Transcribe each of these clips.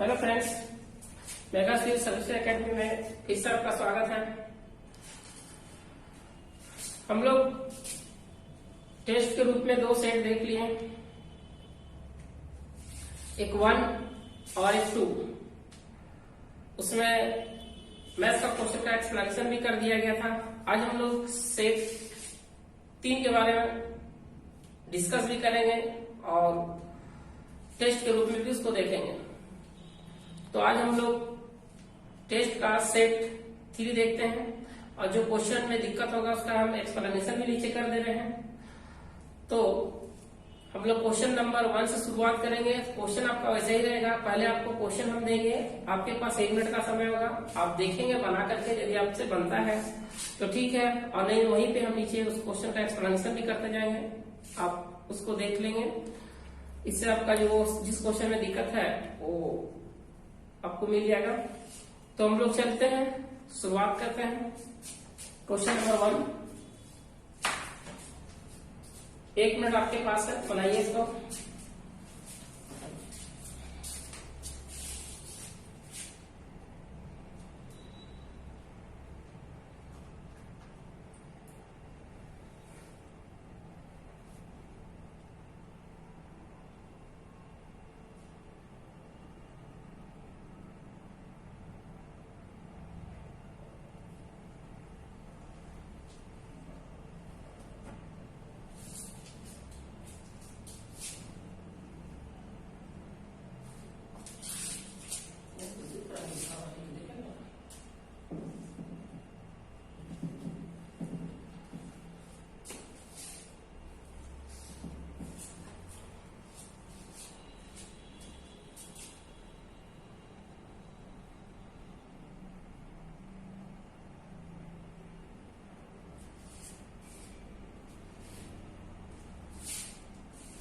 Hello friends, mega skill service academy में फिर से आपका स्वागत है। हम लोग टेस्ट के रूप में दो सेट देख लिए, एक 1 और एक 2। उसमें मैथ्स का क्वेश्चन का एक्सप्लेनेशन भी कर दिया गया था। आज हम लोग सेट 3 के बारे में डिस्कस भी करेंगे और टेस्ट के रूप में भी उसको देखेंगे। तो आज हम लोग टेस्ट का सेट 3 देखते हैं और जो क्वेश्चन में दिक्कत होगा उसका हम एक्सप्लेनेशन भी नीचे कर दे रहे हैं। तो हम लोग क्वेश्चन नंबर 1 से शुरुआत करेंगे। क्वेश्चन आपका वैसे ही रहेगा, पहले आपको क्वेश्चन हम देंगे, आपके पास 1 मिनट का समय होगा, आप देखेंगे बना करके, यदि आपसे बनता है तो ठीक है, और नहीं वहीं पे हम नीचे उस क्वेश्चन का एक्सप्लेनेशन भी करते जाएंगे, आप उसको देख लेंगे। इससे आपका जो जिस क्वेश्चन में दिक्कत है वो आपको मिल जाएगा। तो हम लोग चलते हैं, शुरुआत करते हैं। क्वेश्चन नंबर 1, 1 मिनट आपके पास है, बनाइए इसको।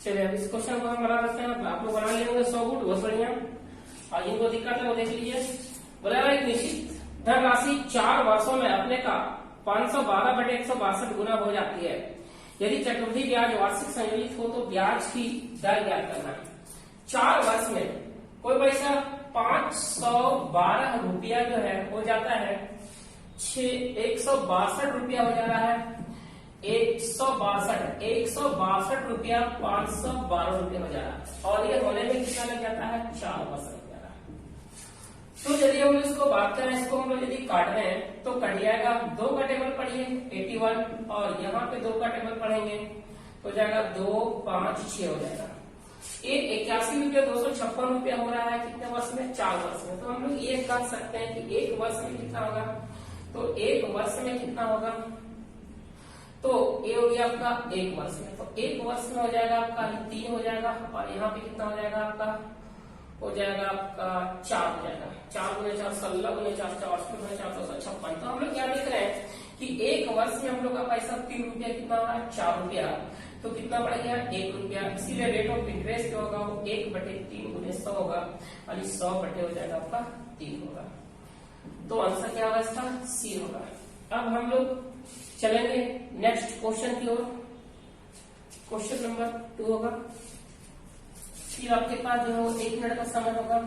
चलिए अब इस क्वेश्चन को हम बना लेते हैं। आप लोग बना लिए होंगे, 100 गुड, बहुत बढ़िया। और जिनको दिक्कत है वो देख लीजिए। बोला एक निश्चित धनराशि 4 वर्षों में अपने का 512/162 गुना हो जाती है। यदि चक्रवृद्धि ब्याज वार्षिक संयोजित हो तो ब्याज की दर ज्ञात करना है। 4 वर्ष में कोई पैसा 512 रुपया जो है हो जाता है 162 रुपया हो जा रहा है। 162 रुपया 512 रुपया हो जा रहा है, और ये होने में कितना लग जाता है? 4 वर्ष लग जा रहा है। तो यदि हम इसको बात करें, इसको हम लोग यदि काट रहे हैं तो कट जाएगा। 2 का टेबल पढ़िए 81, और यहाँ पे 2 का टेबल पढ़ेंगे तो जाएगा 2, 5, 6 हो जाएगा। ये 81 रुपया 256 रुपया हो रहा है कितने वर्ष में? 4 वर्ष में। तो हम लोग ये कह सकते हैं कि 1 वर्ष में कितना होगा? तो 1 वर्ष में कितना होगा? तो ये हो गया आपका 1 वर्ष में। तो 1 वर्ष में हो जाएगा आपका 3 हो जाएगा, और यहाँ पे कितना हो जाएगा आपका? हो जाएगा आपका 4 हो जाएगा। 4 गुने 4 16 गुने 4 4 गुने 4 256। तो हम लोग क्या लिख रहे हैं कि 1 वर्ष में हम लोग का पैसा 3 रुपया कितना हो रहा है? 4 रुपया। तो कितना बढ़ गया? 1 रुपया। इसीलिए रेट ऑफ इंटरेस्ट जो होगा वो 1/3 गुने 100 होगा, और 100 बटे हो जाएगा आपका 3 होगा। तो आंसर क्या होगा इसका? सी होगा। अब हम लोग चलेंगे नेक्स्ट क्वेश्चन की ओर। क्वेश्चन नंबर 2 होगा। फिर आपके पास जो है वो 1 मिनट का समय होगा।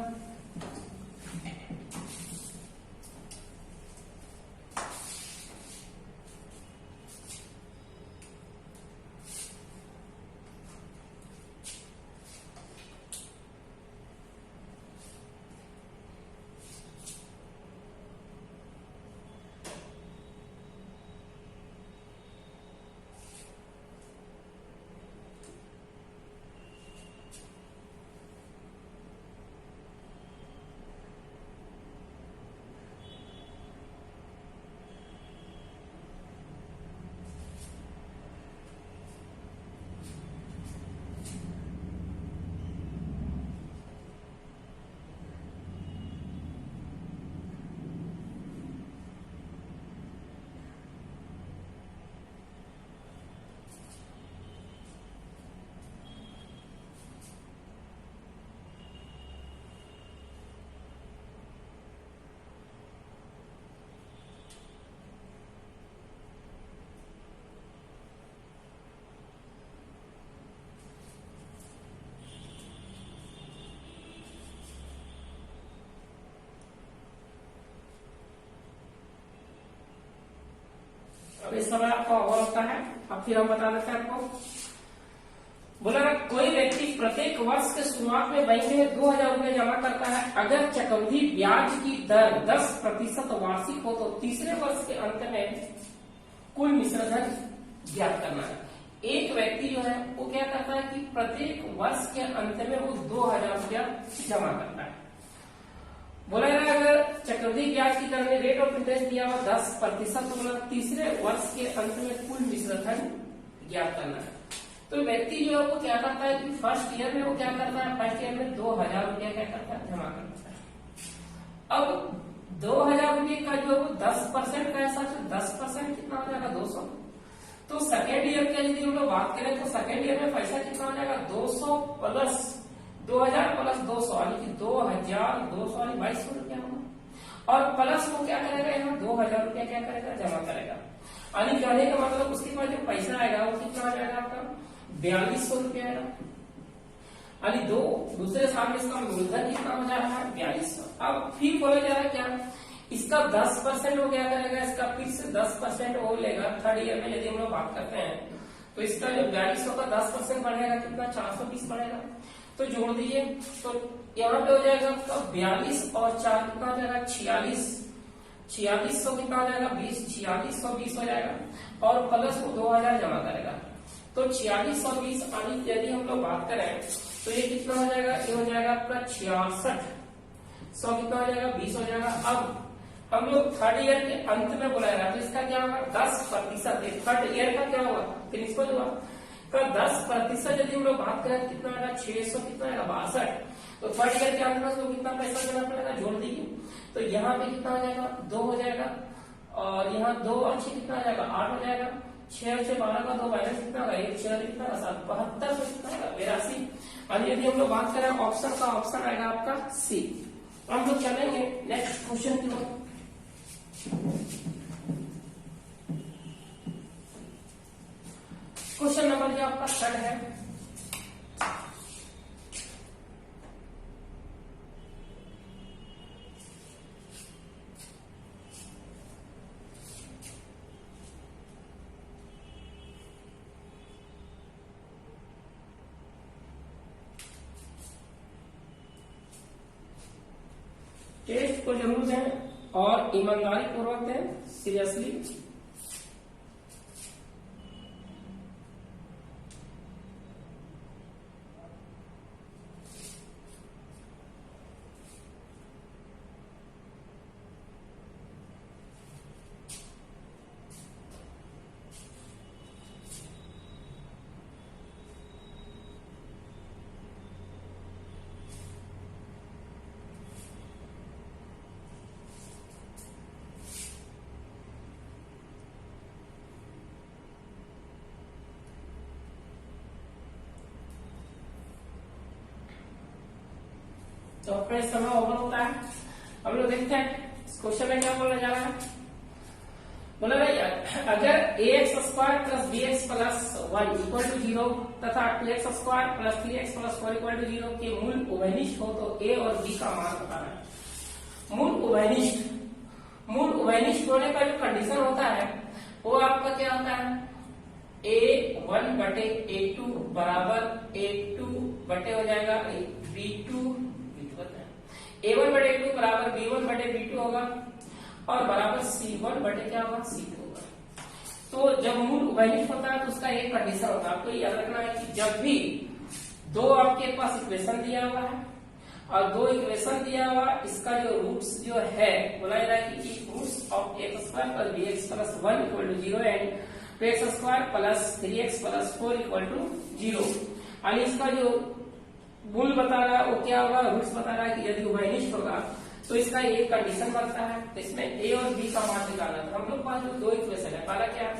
फिर हम बता देते हैं आपको। बोला कोई व्यक्ति प्रत्येक वर्ष के शुरुआत में बैंक में 2000 रुपये जमा करता है। अगर चक्रवृद्धि ब्याज की दर 10% वार्षिक हो तो तीसरे वर्ष के अंत में कुल मिश्र धन ज्ञात करना है। एक व्यक्ति जो है वो क्या करता है कि प्रत्येक वर्ष के अंत में वो 2000 रुपया जमा करता है। बोला अगर चक्रवृद्धि ब्याज की दर में रेट ऑफ इंटरेस्ट दिया हुआ 10%, तो बोला तीसरे वर्ष के अंत में कुल मिश्र धन ज्ञात करना है। तो व्यक्ति जो है वो क्या करता है कि फर्स्ट ईयर में वो क्या करता है, फर्स्ट ईयर में 2000 रुपया क्या करता है, जमा करता है। अब 2000 रुपये का जो 10% का हिसाब से 10% कितना हो जाएगा, 200। तो सेकेंड ईयर के यदि हम लोग बात करें तो सेकेंड ईयर में पैसा कितना हो जाएगा, 200 प्लस 2000 प्लस 200 यानी कि 2200 यानी 2200 रुपया होगा। और प्लस वो क्या करेगा, यहाँ 2000 रुपया क्या करेगा, जमा करेगा। यानी कहने का मतलब उसके बाद जो पैसा आएगा वो कितना आ जाएगा आपका, 4200 रुपया आएगा। यानी दूसरे साल में इसका मूलधन कितना हो जा रहा है, 4200। अब फिर बोला जा रहा है क्या, इसका 10% हो गया करेगा, इसका फिर से 10% और लेगा। थर्ड ईयर में यदि हम लोग बात करते हैं तो इसका जो 4200 का 10% बढ़ेगा कितना, 420 बढ़ेगा। तो जोड़ दीजिए तो यहाँ पे हो जाएगा आपका 42 और 4 कितना हो जाएगा, 4600 कितना हो जाएगा, 4620 हो जाएगा। और प्लस को 2000 जमा करेगा तो 46 और 20 यदि हम लोग बात करें तो ये कितना हो जाएगा, ये हो जाएगा आपका 6600 कितना हो जाएगा, 20 हो जाएगा। अब हम लोग थर्ड ईयर के अंत में बुलाएगा तो इसका क्या होगा, 10%। थर्ड ईयर का क्या हुआ, प्रिंसिपल हुआ का 10% यदि हम लोग बात करें कितना आएगा, 600 कितना आएगा, 62। तो थर्ड ईयर के अंत में तो कितना पैसा देना पड़ेगा, जोड़ दीजिए तो यहाँ पे कितना हो जाएगा, 2 हो जाएगा। और यहाँ 2 अच्छे कितना आ जाएगा, 8 हो जाएगा। 6 से 12 का 2 माइनस कितना होगा, 1 6 कितना 7 72 से कितना होगा, 82। और यदि हम लोग बात करें ऑप्शन का, ऑप्शन आएगा आपका सी। हम लोग चलेंगे नेक्स्ट क्वेश्चन की ओर। क्वेश्चन नंबर जो आपका 3 है, टेस्ट को जरूर दें और ईमानदारी पूर्वक दें, सीरियसली। तो अपना इस समय ओवर होता है। हम लोग देखते हैं इस क्वेश्चन में क्या बोला जा रहा है। बोला भाई अगर ax² plus bx plus 1 equal to 0 तथा 2x² plus 3x plus 4 equal to 0 के मूल उभयनिष्ठ हो तो a और b का मान बताना है। मूल उभयनिष्ठ होने का जो कंडीशन होता है वो आपका क्या होता है, a1 बटे a2 बराबर a2 बटे हो जाएगा b2 a1 बटे a2 बराबर b1 बटे b2 होगा और बराबर c1 बटे क्या होगा, c2 होगा। तो जब मूल उभयनिष्ठ होता है तो उसका एक कंडीशन होता है, आपको याद रखना है कि जब भी दो आपके पास इक्वेशन दिया हुआ है और दो इक्वेशन दिया हुआ, इसका जो रूट्स जो है बोला जा रहा है कि roots of x² plus bx plus 1 equal to 0 and 2x² plus 3x plus 4 equal to 0। यानी इसका जो मूल बता रहा है वो क्या होगा, रूट्स बता रहा है कि यदि उभयनिष्ठ होगा तो इसका एक कंडीशन बनता है, तो इसमें a और b का मान निकालना है। हम लोग पास जो दो इक्वेशन है, पहला क्या है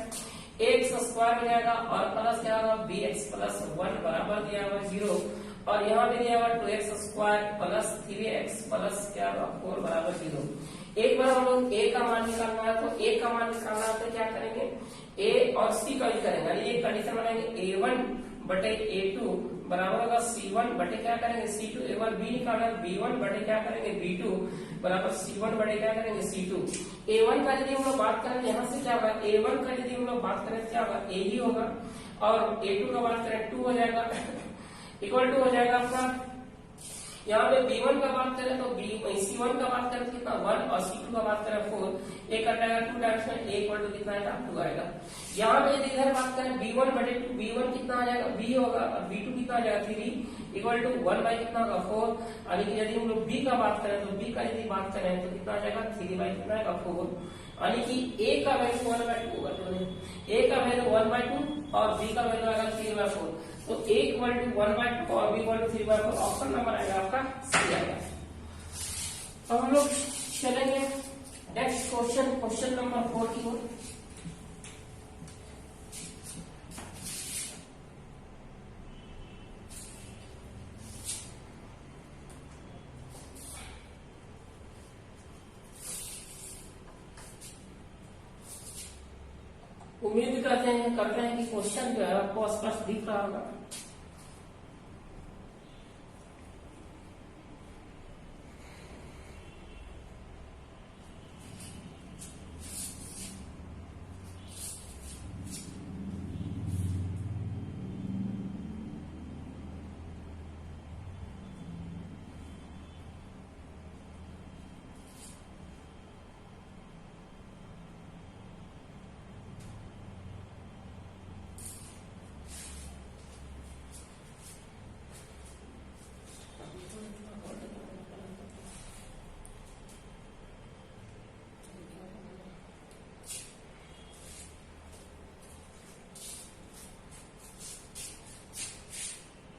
ax² मिल जाएगा और प्लस क्या होगा bx प्लस 1 बराबर दिया हुआ 0 और यहाँ भी दिया हुआ 2x² प्लस 3x प्लस क्या होगा 4 बराबर 0। एक बार हम लोग a का मान निकालना है तो a का मान निकालना है तो क्या करेंगे, a और c का भी करेंगे। ये कंडीशन बनाएंगे a1 बटे A2 बराबर होगा C1 बटे क्या करेंगे C2। एक बार B निकालना, B1 बटे क्या करेंगे B2 बराबर C1 बटे क्या करेंगे C2। A1 का यदि हम लोग बात करें यहाँ से क्या होगा, A1 का यदि हम लोग बात करें क्या होगा, A ही होगा, और A2 का बात करें 2 हो जाएगा, इक्वल टू हो जाएगा आपका। यहाँ पे B1 का बात करें तो C1 का बात करें कितना 1 और C2 का बात करें 4, एक कटेगा 2 टाइम्स में, A इक्वल टू कितना आएगा 2 आएगा। यहाँ पे यदि इधर बात करें B1 बटे 2, B1 कितना आ जाएगा B होगा, और B2 कितना आ जाएगा 3 इक्वल टू 1 बाई कितना होगा 4, यानी यदि हम लोग B का बात करें तो B का यदि बात करें तो कितना आ जाएगा 3 बाई कितना आएगा 4, यानी कि A का वैल्यू 1/2 होगा, A का वैल्यू 1/2 और B का वैल्यू आएगा 3/4। तो A इक्वल टू 1/2 और B equal to 3/4, option number आएगा आपका सी आएगा। अब हम लोग चलेंगे नेक्स्ट क्वेश्चन, क्वेश्चन नंबर 4 की ओर। उम्मीद करते हैं कि क्वेश्चन जो है आपको स्पष्ट दिख रहा होगा।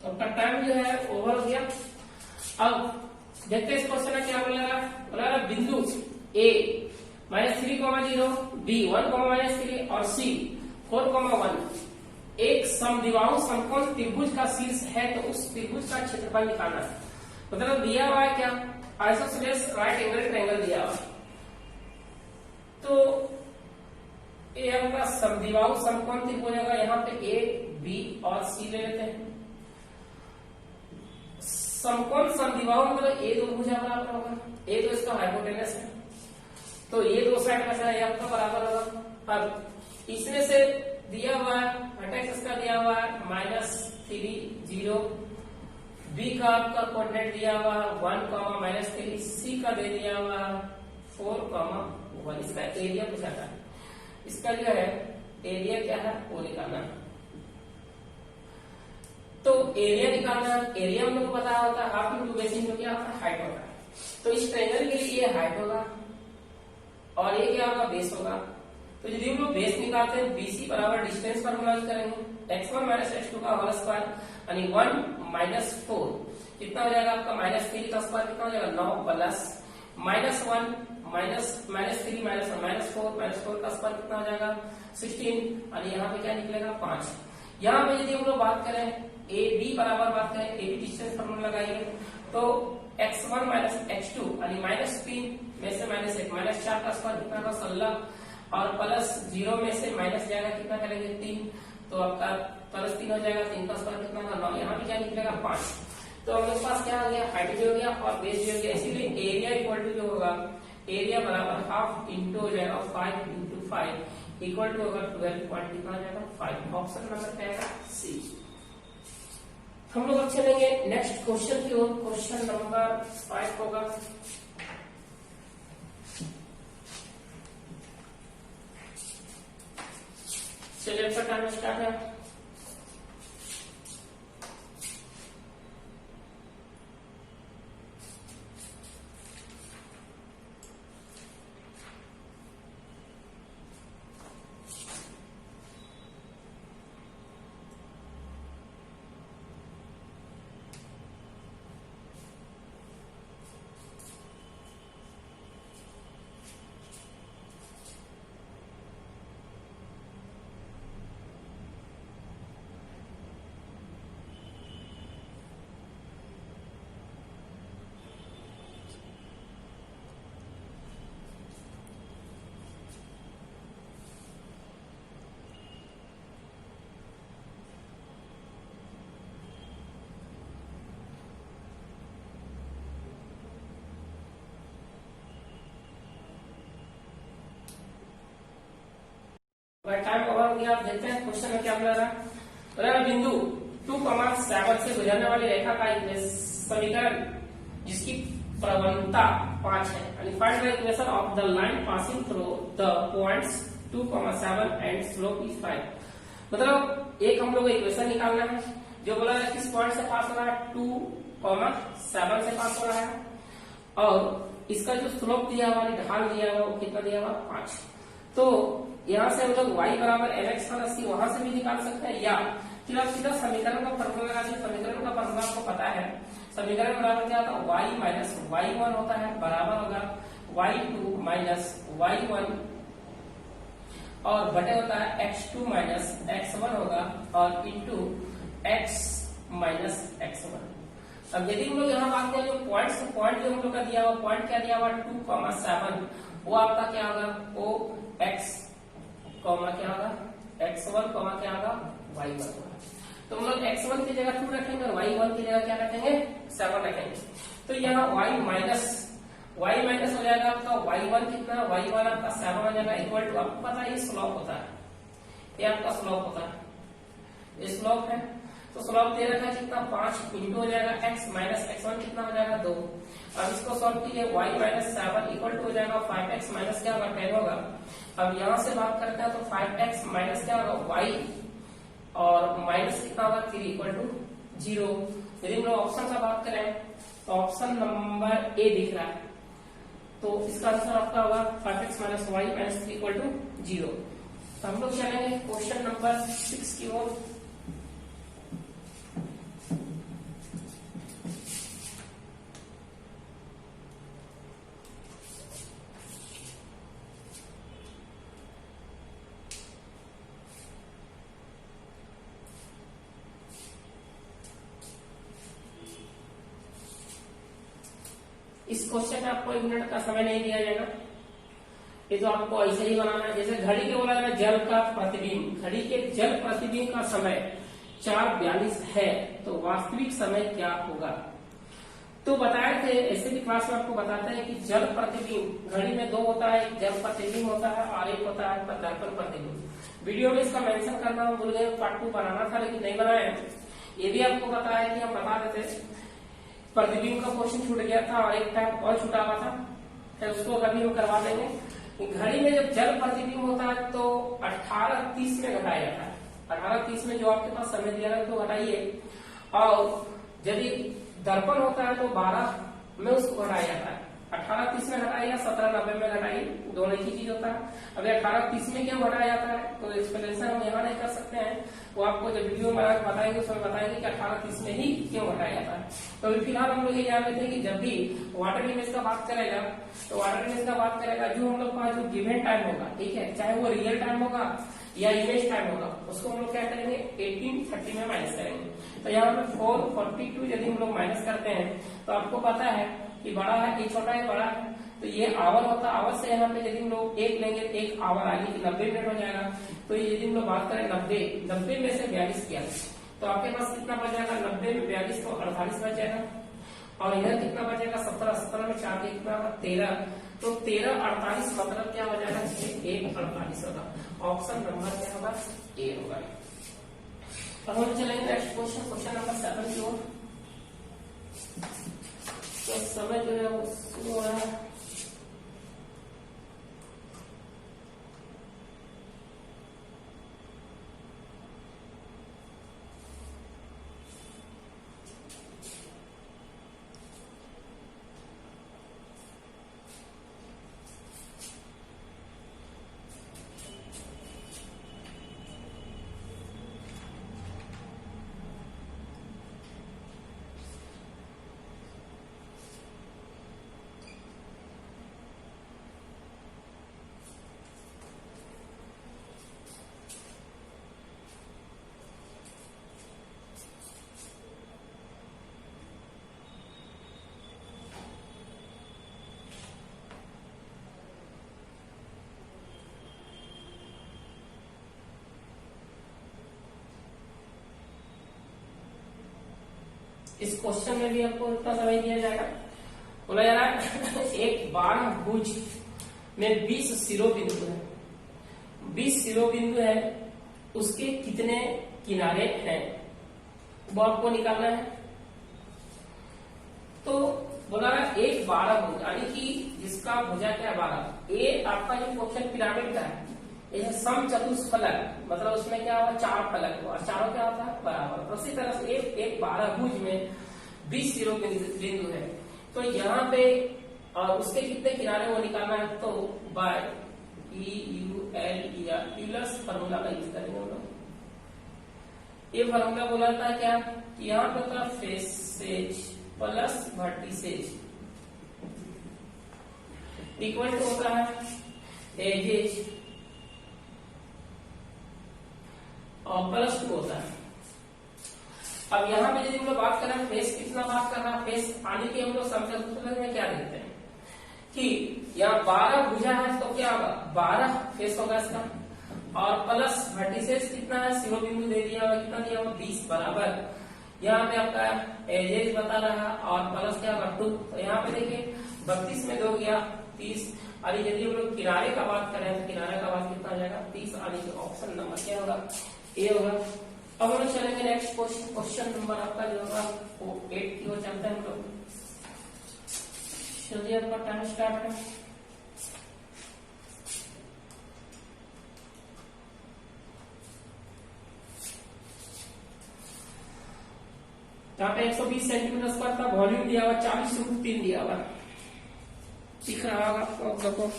आपका टाइम जो है ओवर हो गया। अब देखते हैं इस क्वेश्चन में क्या बोला बिंदु A -3,0, B 1,-3 और C 4,1 एक समद्विबाहु समकोण त्रिभुज का शीर्ष है, तो उस त्रिभुज का क्षेत्रफल निकालना है। मतलब दिया हुआ है क्या, आइसोसेलेस राइट एंगल ट्रायंगल दिया हुआ। तो ये आपका समद्विबाहु समकोण त्रिभुज होगा, यहाँ पे A B और C ले लेते हैं। समकोण समद्विबाहु मतलब A दो भुजा बराबर होगा, A तो इसका हाइपोटेनस है, तो ये दो साइड का सारा आपका बराबर होगा। अब इसमें से दिया हुआ है वर्टेक्स इसका दिया हुआ है -3 0, B का आपका कोऑर्डिनेट दिया हुआ 1, -3, C का दे दिया हुआ 4, 1। इसका एरिया पूछा था, इसका जो है एरिया क्या है वो निकालना। तो एरिया निकालना, एरिया हम लोग को पता होता है हाफ इंटू बेस इंटू क्या आपका हाइट होगा। तो इस ट्रायंगल के लिए ये हाइट होगा और ये क्या होगा बेस होगा। तो यदि हम लोग बेस निकालते हैं BC बराबर डिस्टेंस फार्मूला यूज करेंगे x1 - x2 का होल स्क्वायर, यानी 1 - 4 कितना हो जाएगा आपका -3 का स्क्वायर कितना हो जाएगा 9 प्लस -1 -3 -4 का स्क्वायर कितना हो जाएगा 16, यानी यहाँ पे क्या निकलेगा 5। यहाँ पे यदि हम लोग बात करें AB बराबर बात करें AB डिस्टेंस फार्मूला लगाइए तो x1 - x2 यानी -3 में से -1 -4 का स्क्वायर कितना होगा 16 और प्लस 0 में से माइनस जाएगा कितना करेंगे 3, तो आपका +3 हो जाएगा, 3 का स्क्वायर कितना होगा 9, यहाँ पे क्या निकलेगा 5। तो हम लोग पास क्या हो गया हाइट भी हो गया और बेस भी हो गया, इसीलिए एरिया इक्वल टू जो होगा एरिया बराबर हाफ इंटू हो जाएगा 5 इंटू 5 इक्वल टू होगा 12 पॉइंट कितना हो जाएगा 5। ऑप्शन नंबर क्या आएगा सी। हम लोग अब चलेंगे नेक्स्ट क्वेश्चन की ओर, क्वेश्चन नंबर 5 होगा। चलिए आपका टाइम स्टार्ट है। टाइम ओवर हो गया। आप देखते हैं क्वेश्चन में क्या बोला रहा है। बिंदु 2,7 से गुजरने वाली रेखा का समीकरण जिसकी प्रवणता 5 है। Find the equation of the line passing through the points 2,7 and slope is 5। मतलब एक हम लोग इक्वेशन निकालना है जो बोला है किस पॉइंट से पास हो रहा है, 2,7 से पास हो रहा है, और इसका जो स्लोप दिया हुआ ढाल दिया हुआ वो कितना दिया हुआ 5। तो यहाँ से हम लोग y बराबर mx का रस्सी वहां से भी निकाल सकते हैं, या फिर आप सीधा समीकरण का फॉर्मूला लगा दीजिए। समीकरण का फॉर्मूला आपको पता है, समीकरण बराबर क्या होता है, y माइनस y1 होता है, बराबर होगा y2 माइनस y1 और बटे होता है x2 माइनस x1 होगा और इंटू x माइनस x1। अब यदि हम लोग यहाँ बात करें जो पॉइंट जो हम लोग का दिया हुआ पॉइंट क्या दिया हुआ 2,7, वो आपका क्या होगा, वो x कॉमा क्या होगा x1 कॉमा क्या होगा y1 होगा। तो हम लोग x1 की जगह 2 रखेंगे और y1 की जगह क्या रखेंगे 7 रखेंगे। तो यहाँ y माइनस हो जाएगा आपका y1 कितना, y1 आपका 7 हो जाएगा इक्वल टू, आपको पता है ये स्लोप होता है, ये आपका स्लोप होता है, ये स्लोप है। तो स्लोप दे रखा है कितना 5 इंटू हो जाएगा x माइनस x1 कितना हो जाएगा 2। अब इसको सॉल्व कीजिए, y माइनस 7 इक्वल टू हो जाएगा 5x माइनस क्या होगा 10 होगा। अब यहाँ से बात करते हैं तो 5x माइनस क्या होगा y और माइनस कितना होगा 3 इक्वल टू 0। यदि हम लोग ऑप्शन का बात करें तो ऑप्शन नंबर ए दिख रहा है, तो इसका आंसर आपका होगा 5x minus y minus 3 equal to 0। तो हम लोग चलेंगे क्वेश्चन नंबर 6 की ओर। इस क्वेश्चन में आपको 1 मिनट का समय नहीं दिया जाएगा, ये तो आपको ऐसे ही बनाना है। जैसे घड़ी के बोला जाएगा जल का प्रतिबिंब, घड़ी के जल प्रतिबिंब का समय 4:42 है, तो वास्तविक समय क्या होगा। तो बताए थे ऐसे भी क्लास में आपको बताते हैं कि जल प्रतिबिंब घड़ी में 2 होता है, एक जल प्रतिबिंब होता है और एक होता है दर्पण प्रतिबिंब। वीडियो में इसका मेंशन करना भूल गए, पार्ट 2 बनाना था लेकिन नहीं बनाया। ये भी आपको पता है कि हम बता देते प्रतिबिंब का क्वेश्चन छूट गया था और एक टाइम और छूटा हुआ था, फिर उसको कभी हम करवा देंगे। घड़ी में जब जल प्रतिबिंब होता है तो 18:30 में घटाया जाता है। 18:30 में जो आपके पास समय दिया है तो घटाइए, और यदि दर्पण होता है तो 12 में उसको घटाया जाता है। 18:30 में घटाइए या 17:90 में घटाइए, दोनों ही चीज होता है। अभी 18:30 में क्यों घटाया जाता है तो एक्सप्लेनेशन हम यहाँ नहीं कर सकते हैं, वो आपको जब वीडियो में बताएंगे उसमें बताएंगे कि 18:30 में ही क्यों घटाया जाता है। तो अभी फिलहाल हम लोग ये जान लेते हैं कि जब भी वाटर इमेज का बात करेगा तो वाटर इमेज का बात करेगा जो हम लोग का जो गिवन टाइम होगा, ठीक है, चाहे वो रियल टाइम होगा या इमेज टाइम होगा, उसको हम लोग क्या करेंगे 18:30 में माइनस करेंगे। तो यहाँ पे 4:42 यदि हम लोग माइनस करते हैं तो आपको पता है कि बड़ा है ये छोटा है बड़ा है, तो ये आवर होता है। आवर से यहाँ पे यदि हम लोग 1 लेंगे, 1 आवर आगे 90 मिनट हो जाएगा। तो यदि हम लोग बात करें 90 में से 42 किया तो आपके पास कितना बच जाएगा, 90 में 42 तो 48 बच जाएगा, और इधर कितना बचेगा 17 में 4 के कितना 13, तो 13:48 मतलब क्या हो जाएगा 1:48 होगा। ऑप्शन नंबर क्या होगा ए होगा। अब हम चलेंगे नेक्स्ट क्वेश्चन नंबर 7 की ओर। तो समय जो है वो शुरू हो रहा है। इस क्वेश्चन में भी आपको इतना समय दिया जाएगा, बोला जा रहा है एक बारहभुज में 20 शिरोबिंदु है। 20 शिरोबिंदु है उसके कितने किनारे हैं वो आपको निकालना है। तो बोला एक 12 भुज यानी कि जिसका भुजा क्या 12, ये आपका जो क्वेश्चन पिरामिड का है ये सम चतुष्फलक, मतलब उसमें क्या हुआ 4 फलक हुआ, चारों क्या होता है बराबर। तो उसी तरह से एक 12 भुज में 20 शिरोबिंदु है, तो यहाँ पे और उसके कितने किनारे वो निकालना है, तो बाय PUL या यूलर्स फार्मूला का यूज करेंगे हम लोग। ये फार्मूला बोला था क्या कि यहाँ पे होता है faces plus vertices equal to होता है एजेज और प्लस 2 होता है। अब यहाँ पे यदि हम लोग बात करें फेस कितना बात कर रहा है, फेस आने की हम लोग समझ में क्या देखते हैं कि यहाँ 12 भुजा है तो क्या होगा 12 फेस होगा इसका, और प्लस वर्टिसेस कितना है शिरोबिंदु दे दिया होगा, कितना दिया होगा 20 बराबर। यहाँ पे आपका एजेज बता रहा और प्लस क्या होगा 2, तो यहाँ पे देखिए 32 में 2 गया 30, और यदि हम लोग किनारे का बात करें तो किनारे का बात कितना आ जाएगा 30, आने की ऑप्शन नंबर क्या होगा ए होगा। अब हम लोग चलेंगे नेक्स्ट क्वेश्चन नंबर आपका जो होगा वो 8 की ओर चलते हैं हम लोग। चलिए आपका टाइम स्टार्ट है। यहाँ पे 120 सेंटीमीटर स्क्वायर का वॉल्यूम दिया हुआ 40/3 दिया हुआ दिख रहा होगा आपको, देखो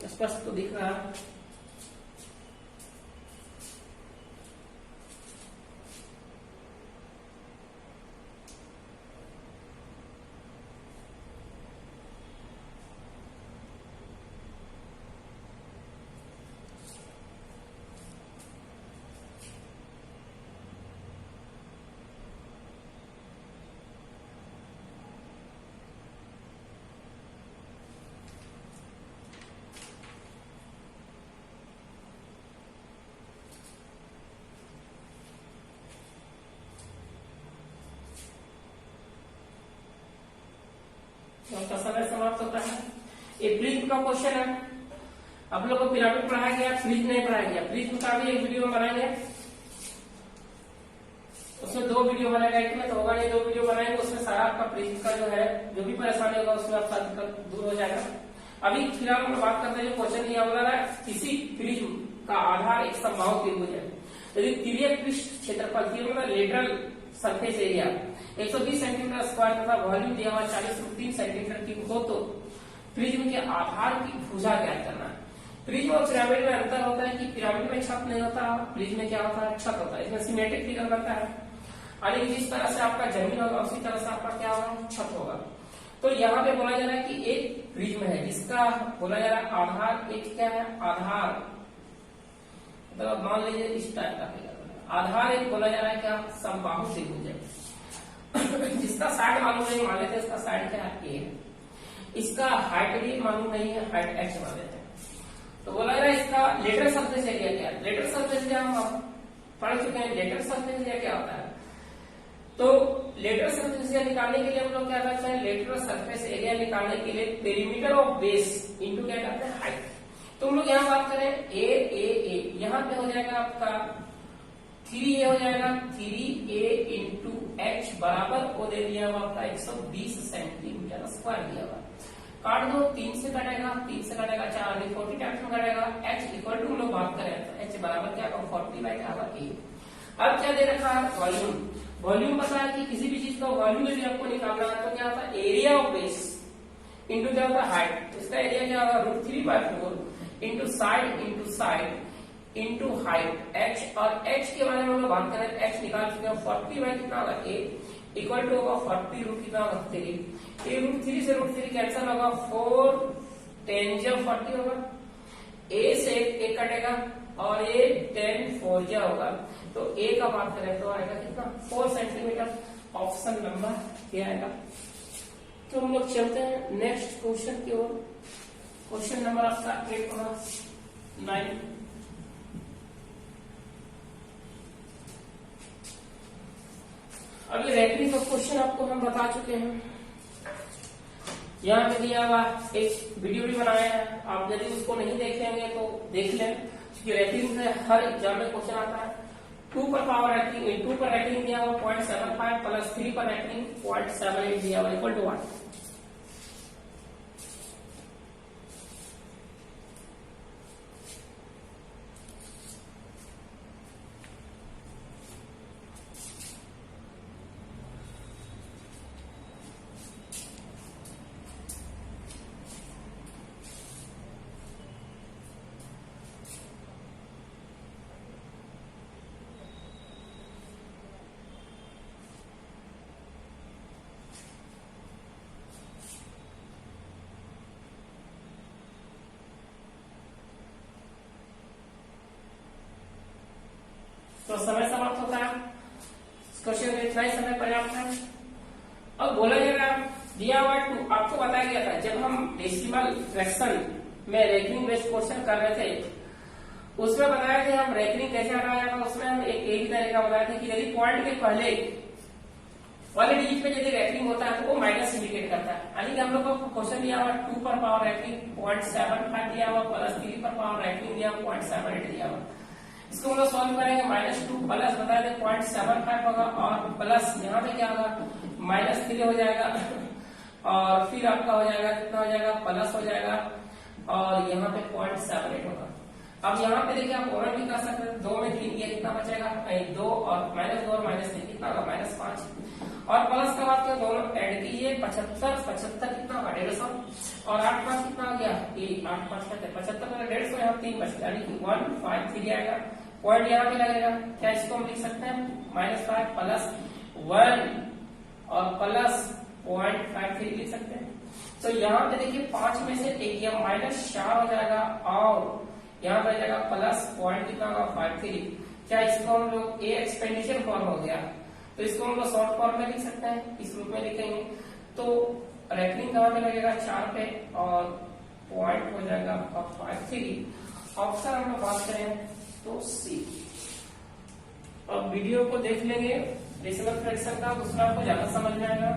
स्पष्ट तो दिख रहा है। का समय समाप्त होता है। ये प्रिज्म का क्वेश्चन है, आप लोग को पिरामिड पढ़ाया गया, प्रिज्म नहीं पढ़ाया गया। प्रिज्म का भी एक वीडियो बनाएंगे, उसमें 2 वीडियो बनाएगा, एक में तो होगा नहीं 2 वीडियो बनाएंगे, उसमें सारा आपका प्रिज्म का जो है जो भी परेशानी होगा उसमें आपका दिक्कत दूर हो जाएगा। अभी फिलहाल हम बात करते हैं जो क्वेश्चन दिया बोला है किसी प्रिज्म का आधार एक समबाहु त्रिभुज है, यदि तिर्यक पृष्ठ क्षेत्रफल मतलब lateral surface area 120 centimetre square तथा वॉल्यूम दिया हुआ 40/3 सेंटीमीटर की हो तो प्रिज्म के आधार की भुजा ज्ञात करना है। प्रिज्म और पिरामिड में अंतर होता है कि पिरामिड में छत नहीं होता, प्रिज्म में क्या होता है छत होता है, इसमें सिमेट्रिक फिगर बनता है, यानी जिस तरह से आपका जमीन होगा उसी तरह से आपका क्या होगा छत होगा। तो यहाँ पे बोला जा रहा है कि एक प्रिज्म है जिसका बोला जा रहा है आधार, एक क्या है आधार, मतलब मान लीजिए इस टाइप का फिगर आधार एक बोला जा रहा है क्या समबाहु त्रिभुज है जिसका साइड मालूम नहीं, मान लेते हैं इसका साइड क्या है ए, इसका हाइट भी मालूम नहीं है, हाइट एच मान लेते हैं। तो बोला जा रहा है इसका लेटर सरफेस एरिया क्या है, लेटर सरफेस एरिया हम पढ़ चुके हैं, लेटर सरफेस एरिया क्या होता है। तो लेटर सरफेस एरिया निकालने के लिए हम लोग क्या करते हैं, लेटर सरफेस एरिया निकालने के लिए पेरीमीटर ऑफ बेस इंटू क्या करते हैं हाइट। तो हम लोग यहाँ बात करें ए यहाँ पे हो जाएगा आपका 3a हो जाएगा, 3a इंटू एच बराबर वो दे दिया हुआ आपका 120 सेंटीमीटर स्क्वायर दिया हुआ, काट दो 3 से कटेगा 4 40 टाइम्स में कटेगा, h इक्वल टू हम लोग बात करें तो h बराबर क्या होगा 40/a। अब क्या दे रखा है वॉल्यूम, वॉल्यूम पता है कि किसी भी चीज का वॉल्यूम यदि आपको निकालना है तो क्या होता है एरिया ऑफ बेस इंटू क्या होता है हाइट, इसका एरिया क्या होगा √3/4 into side into height h, और h के बारे में हम लोग बात करें h निकाल चुके हैं 40 कितना होगा a इक्वल टू होगा 40 रूट कितना होगा 3, a √3 से √3 कैंसिल होगा 4 10 जब 40 होगा, a से a कटेगा और a 10 4 जा होगा, तो a का बात करें तो आएगा कितना 4 सेंटीमीटर, ऑप्शन नंबर क्या आएगा। तो हम लोग चलते हैं नेक्स्ट क्वेश्चन की ओर, क्वेश्चन नंबर आपका 8 होगा 9। अभी रैपिंग का क्वेश्चन आपको हम बता चुके हैं, यहाँ पे दिया हुआ एक वीडियो भी बनाया है, आप यदि उसको नहीं देखेंगे तो देख लें, क्योंकि रैंकिंग से हर एग्जाम में क्वेश्चन आता है। 2 पर पावर रैंकिंग, 2 पर रैंकिंग दिया हुआ 0.75 प्लस 3 पर रैंकिंग 0.78 दिया हुआ इक्वल टू 1। तो समय समाप्त होता है, क्वेश्चन में इतना ही समय पर्याप्त है। अब बोला जाएगा दिया हुआ आपको बताया गया था जब हम डेसिमल फ्रैक्शन में रैंकिंग बेस्ड क्वेश्चन कर रहे थे, उसमें बताया था हम रैंकिंग कैसे हटाया था। उसमें हम एक तरीका बताया था कि यदि पॉइंट के पहले वाले डिजिट पे यदि रैंकिंग होता है तो वो माइनस इंडिकेट करता है। यानी कि हम लोग को क्वेश्चन दिया हुआ 2 पर पावर रैंकिंग 0.75 दिया हुआ प्लस 3 पर पावर रैंकिंग दिया 0.78 दिया हुआ। इसको हम लोग सॉल्व करेंगे, -2 प्लस बताया थे 0.75 होगा और प्लस यहाँ पे क्या होगा -3 हो जाएगा और फिर आपका हो जाएगा कितना हो जाएगा प्लस हो जाएगा और यहाँ पे 0.78 होगा। अब यहाँ पे देखिए आप और भी कर सकते हैं, 2 में 3 ये कितना बचेगा 2 और -2 और -3 कितना होगा -5 और प्लस का बात दोनों ऐड कीजिए 75 कितना होगा 150 और 8 5 कितना हो गया ये 8 5 का 75 का 150 यहाँ 3 बच गया, यानी कि 153 आएगा। पॉइंट यहाँ पे लगेगा, क्या इसको हम लिख सकते हैं -5 प्लस 1 और प्लस 0.53 लिख सकते हैं। तो यहाँ पे देखिए 5 में से एक यह -4 हो जाएगा और यहाँ पे जाएगा प्लस पॉइंट कितना होगा 53। क्या इसको हम लोग ए एक्सपेंडिचर फॉर्म हो गया, तो इसको हम लोग शॉर्ट फॉर्म में लिख सकते हैं, इस रूप में लिखेंगे। तो रैंकिंग कहाँ पे लगेगा 4 पे और पॉइंट हो जाएगा 53। ऑप्शन हम लोग बात करें तो सी। अब वीडियो को देख लेंगे डेसिमल फ्रैक्शन का, दूसरा आपको ज्यादा समझ में आएगा।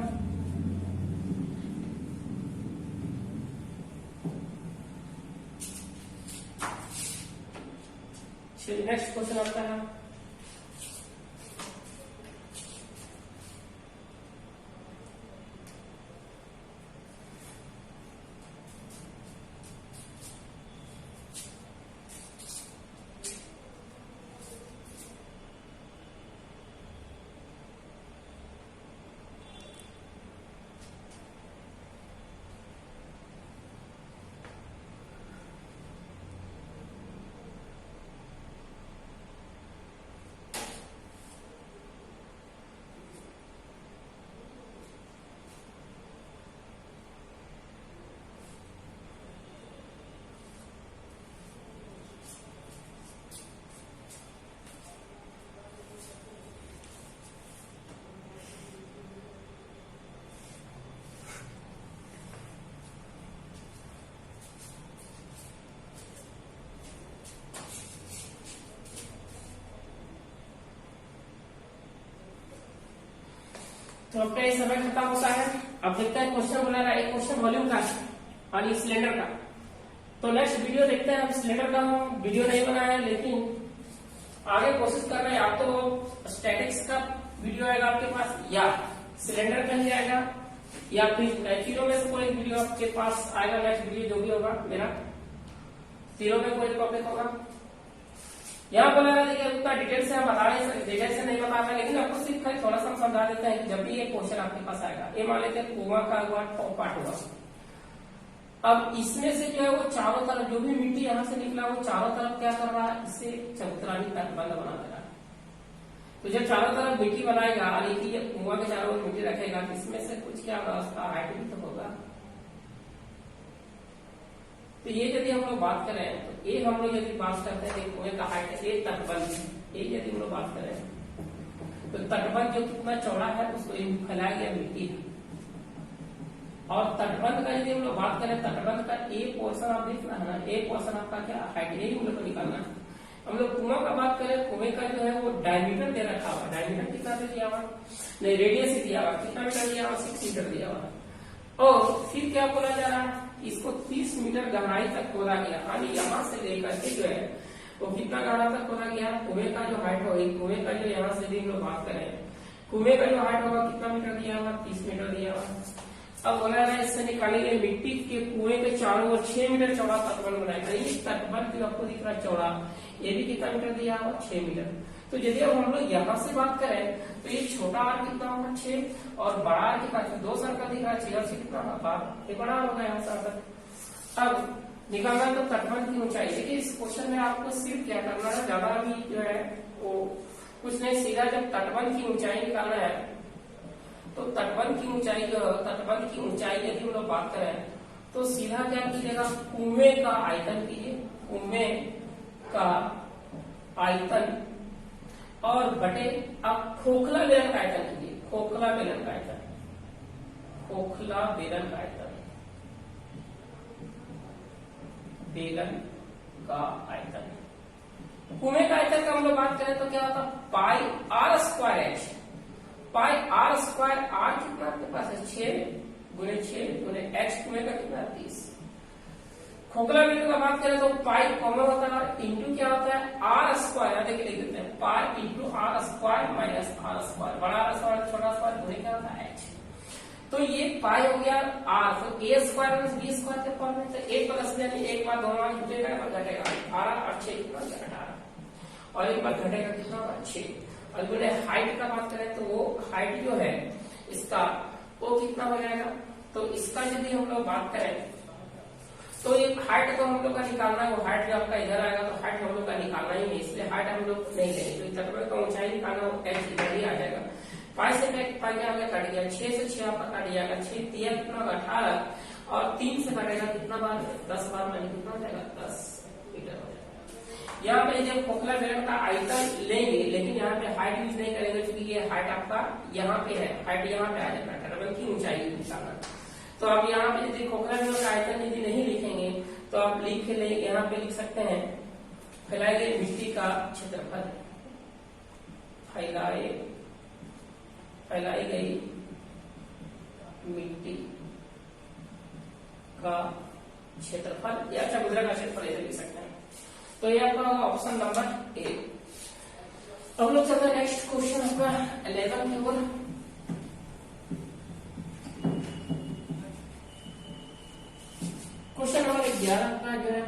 चलिए नेक्स्ट क्वेश्चन आता है। तो अब क्या समय खत्म होता है। अब देखते हैं क्वेश्चन बोला रहा है, एक क्वेश्चन वॉल्यूम का और सिलेंडर का। तो नेक्स्ट वीडियो देखते हैं। हम सिलेंडर का वीडियो नहीं बनाया है, लेकिन आगे कोशिश कर रहे हैं, आप तो स्टैटिक्स का वीडियो आएगा आपके पास या सिलेंडर का ही आएगा या फिर तीनों में से कोई वीडियो आपके पास आएगा। नेक्स्ट वीडियो जो भी होगा मेरा, तीनों में कोई टॉपिक होगा। यहाँ बोला रहा है उतना डिटेल से हम बता रहे हैं, डिटेल से नहीं बता रहे, लेकिन आपको सिर्फ थोड़ा सा हम समझा देते हैं कि जब भी ये क्वेश्चन आपके पास आएगा, ये मान लेते हैं कुआं का हुआ टॉप पार्ट होगा। अब इसमें से जो है वो चारों तरफ जो भी मिट्टी यहाँ से निकला वो चारों तरफ क्या कर रहा है, इसे चबूतरानी तटबंध बना दे रहा है। तो जब चारों तरफ मिट्टी बनाएगा और एक कुआं के चारों ओर मिट्टी रखेगा, तो इसमें से कुछ क्या होगा, उसका हाइट भी तो होगा। तो ये यदि हम लोग बात करें तो ये हम लोग यदि बात करते हैं कुएं का हाइट, ये तटबंध, ये यदि हम लोग बात करें तो तटबंध जो कितना चौड़ा है उसको फैलाया गया मिट्टी है। और तटबंध का यदि हम लोग बात करें, तटबंध का ए पोर्शन आप देखना है ना, ए पोर्शन आपका क्या हाइट, यही हम लोग को निकालना है। हम लोग कुआं का बात करें, कुएं का जो है वो डायमीटर दे रखा हुआ, डायमीटर कितना दे दिया हुआ, नहीं रेडियस दिया हुआ, कितना मीटर दिया हुआ 6 मीटर दिया हुआ। और फिर क्या बोला जा रहा है, इसको 30 मीटर गहराई तक खोदा गया, यानी यहाँ से लेकर के जो है वो कितना गहरा तक खोदा गया। कुएं का जो हाइट होगी, कुएं का जो यहाँ से भी हम लोग बात करें, कुएं का जो हाइट होगा कितना मीटर दिया हुआ, 30 मीटर दिया हुआ। अब बोला है इससे निकालेंगे मिट्टी के कुएं के चारों ओर 6 मीटर चौड़ा तटबंध बनाएगा। ये तटबंध जो आपको दिख रहा है चौड़ा, ये भी कितना मीटर दिया हुआ, 6 मीटर। तो यदि अब हम लोग यहाँ से बात करें तो ये छोटा आर कितना होगा 6 और बड़ा आर कितना, 2 सर्कल दिख रहा है, 6 से कितना होगा, ये बड़ा होगा यहाँ सर्कल। अब निकालना तो तटबंध की ऊंचाई। देखिए इस क्वेश्चन में आपको सिर्फ क्या करना है, ज्यादा भी जो है वो कुछ नहीं, सीधा जब तटबंध की ऊंचाई निकालना है तो तटबंध की ऊंचाई जो, तटबंध की ऊंचाई यदि हम लोग बात करें तो सीधा क्या कीजिएगा, कुएं का आयतन कीजिए, कुएं का आयतन और बटे अब खोखला बेलन का आयतन कीजिए, खोखला बेलन का आयतन, खोखला बेलन का आयतन, बेलन का आयतन। कुएं का आयतन का हम लोग बात करें तो क्या होता है, pi r square h, pi r square, r कितना आपके पास है 6 गुणे 6 गुणे एच, कुएं का कितना 30। खोखला बेलन का बात करें तो पाई कॉमन होता है, इंटू क्या होता है आर स्क्वायर, देखिए लिख देते हैं pi into R square minus R square, बड़ा आर स्क्वायर छोटा स्क्वायर गुणे क्या होता है एच। तो ये पाई हो गया आर, तो ए स्क्वायर माइनस बी स्क्वायर के फॉर्म में, तो 1 प्लस यानी 1 बार 2 बार जुटेगा और घटेगा, 18 और 6 कितना 18 और 1 बार घटेगा कितना 6। और बोले हाइट का बात करें तो वो हाइट जो है इसका वो कितना हो जाएगा, तो इसका यदि हम लोग बात करें तो ये हाइट तो हम लोग का निकालना है, वो हाइट जो आपका इधर आएगा तो हाइट हम लोग का निकालना ही नहीं, इसलिए हाइट हम लोग नहीं लेंगे, तो तटबंध का ऊंचाई निकालना वो एच इधर ही आ जाएगा। पाई से पाई क्या हो गया, कट गया, 6 से 6 आपका कट जाएगा, 6 दिया कितना होगा 18 और 3 से कटेगा कितना बार 10 बार, मानी कितना हो जाएगा 10 मीटर हो जाएगा। यहाँ पे जब खोखला बेलन का आयतन लेंगे, लेकिन यहाँ पे हाइट यूज नहीं करेंगे क्योंकि ये हाइट आपका यहाँ पे है, हाइट यहाँ पे आ जाएगा, तटबंध की ऊंचाई निकालना। तो आप यहाँ पे यदि खोखला बेलन का आयतन यदि नहीं लिखेंगे तो आप लिख ले, यहाँ पे लिख सकते हैं फैलाई गई मिट्टी का क्षेत्रफल, फैलाई गई मिट्टी का क्षेत्रफल या समुद्र का क्षेत्रफल ऐसे लिख सकते हैं। तो ये आपका ऑप्शन नंबर ए। अब लोग चलते हैं नेक्स्ट क्वेश्चन आपका 11 की ओर। क्वेश्चन नंबर 11 का जो है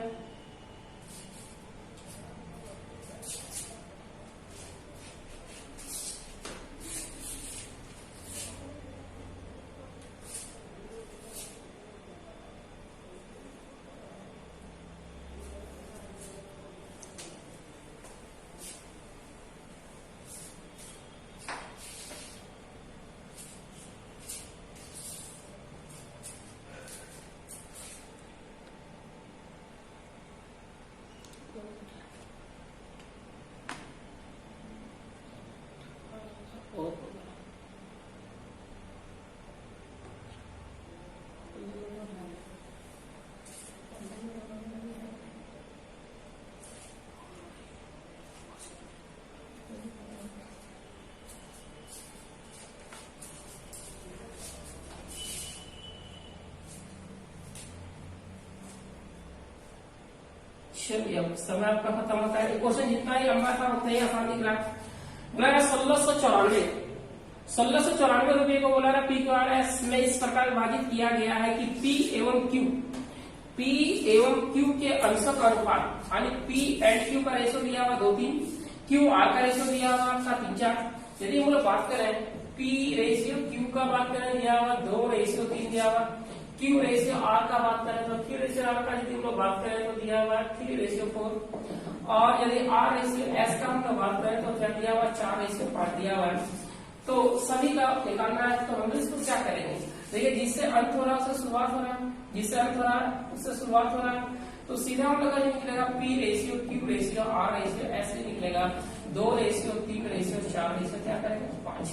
चलिए अब समय आपका खत्म होता है। क्वेश्चन जितना ही लंबा था उतना ही आसान दिख रहा है। बोला 1694 रुपये को बोला पी क्यू आर एस में इस प्रकार विभाजित किया गया है कि पी एवं क्यू के अंशों का अनुपात, यानी पी एंड क्यू का रेशो दिया हुआ 2:3, क्यू आर का रेशो दिया हुआ आपका 3:4। यदि हम लोग बात करें पी रेशियो क्यू का बात करें दिया हुआ 2:3 दिया हुआ, क्यू रेशियो आर का बात करें तो क्यू रेशियो आर का यदि हम लोग बात करें तो दिया हुआ 3:4, और यदि आर रेशियो एस का हम लोग बात करें तो क्या दिया हुआ 4:5 दिया हुआ है। तो सभी का निकालना है तो हम इसको क्या करेंगे, देखिए जिससे अंत हो रहा है उससे शुरुआत हो रहा है, जिससे अंत हो रहा है उससे शुरुआत हो रहा है, तो सीधा हम लोग निकलेगा P ratio Q ratio R ratio ऐसे निकलेगा 2:3:4 क्या करेंगे 5।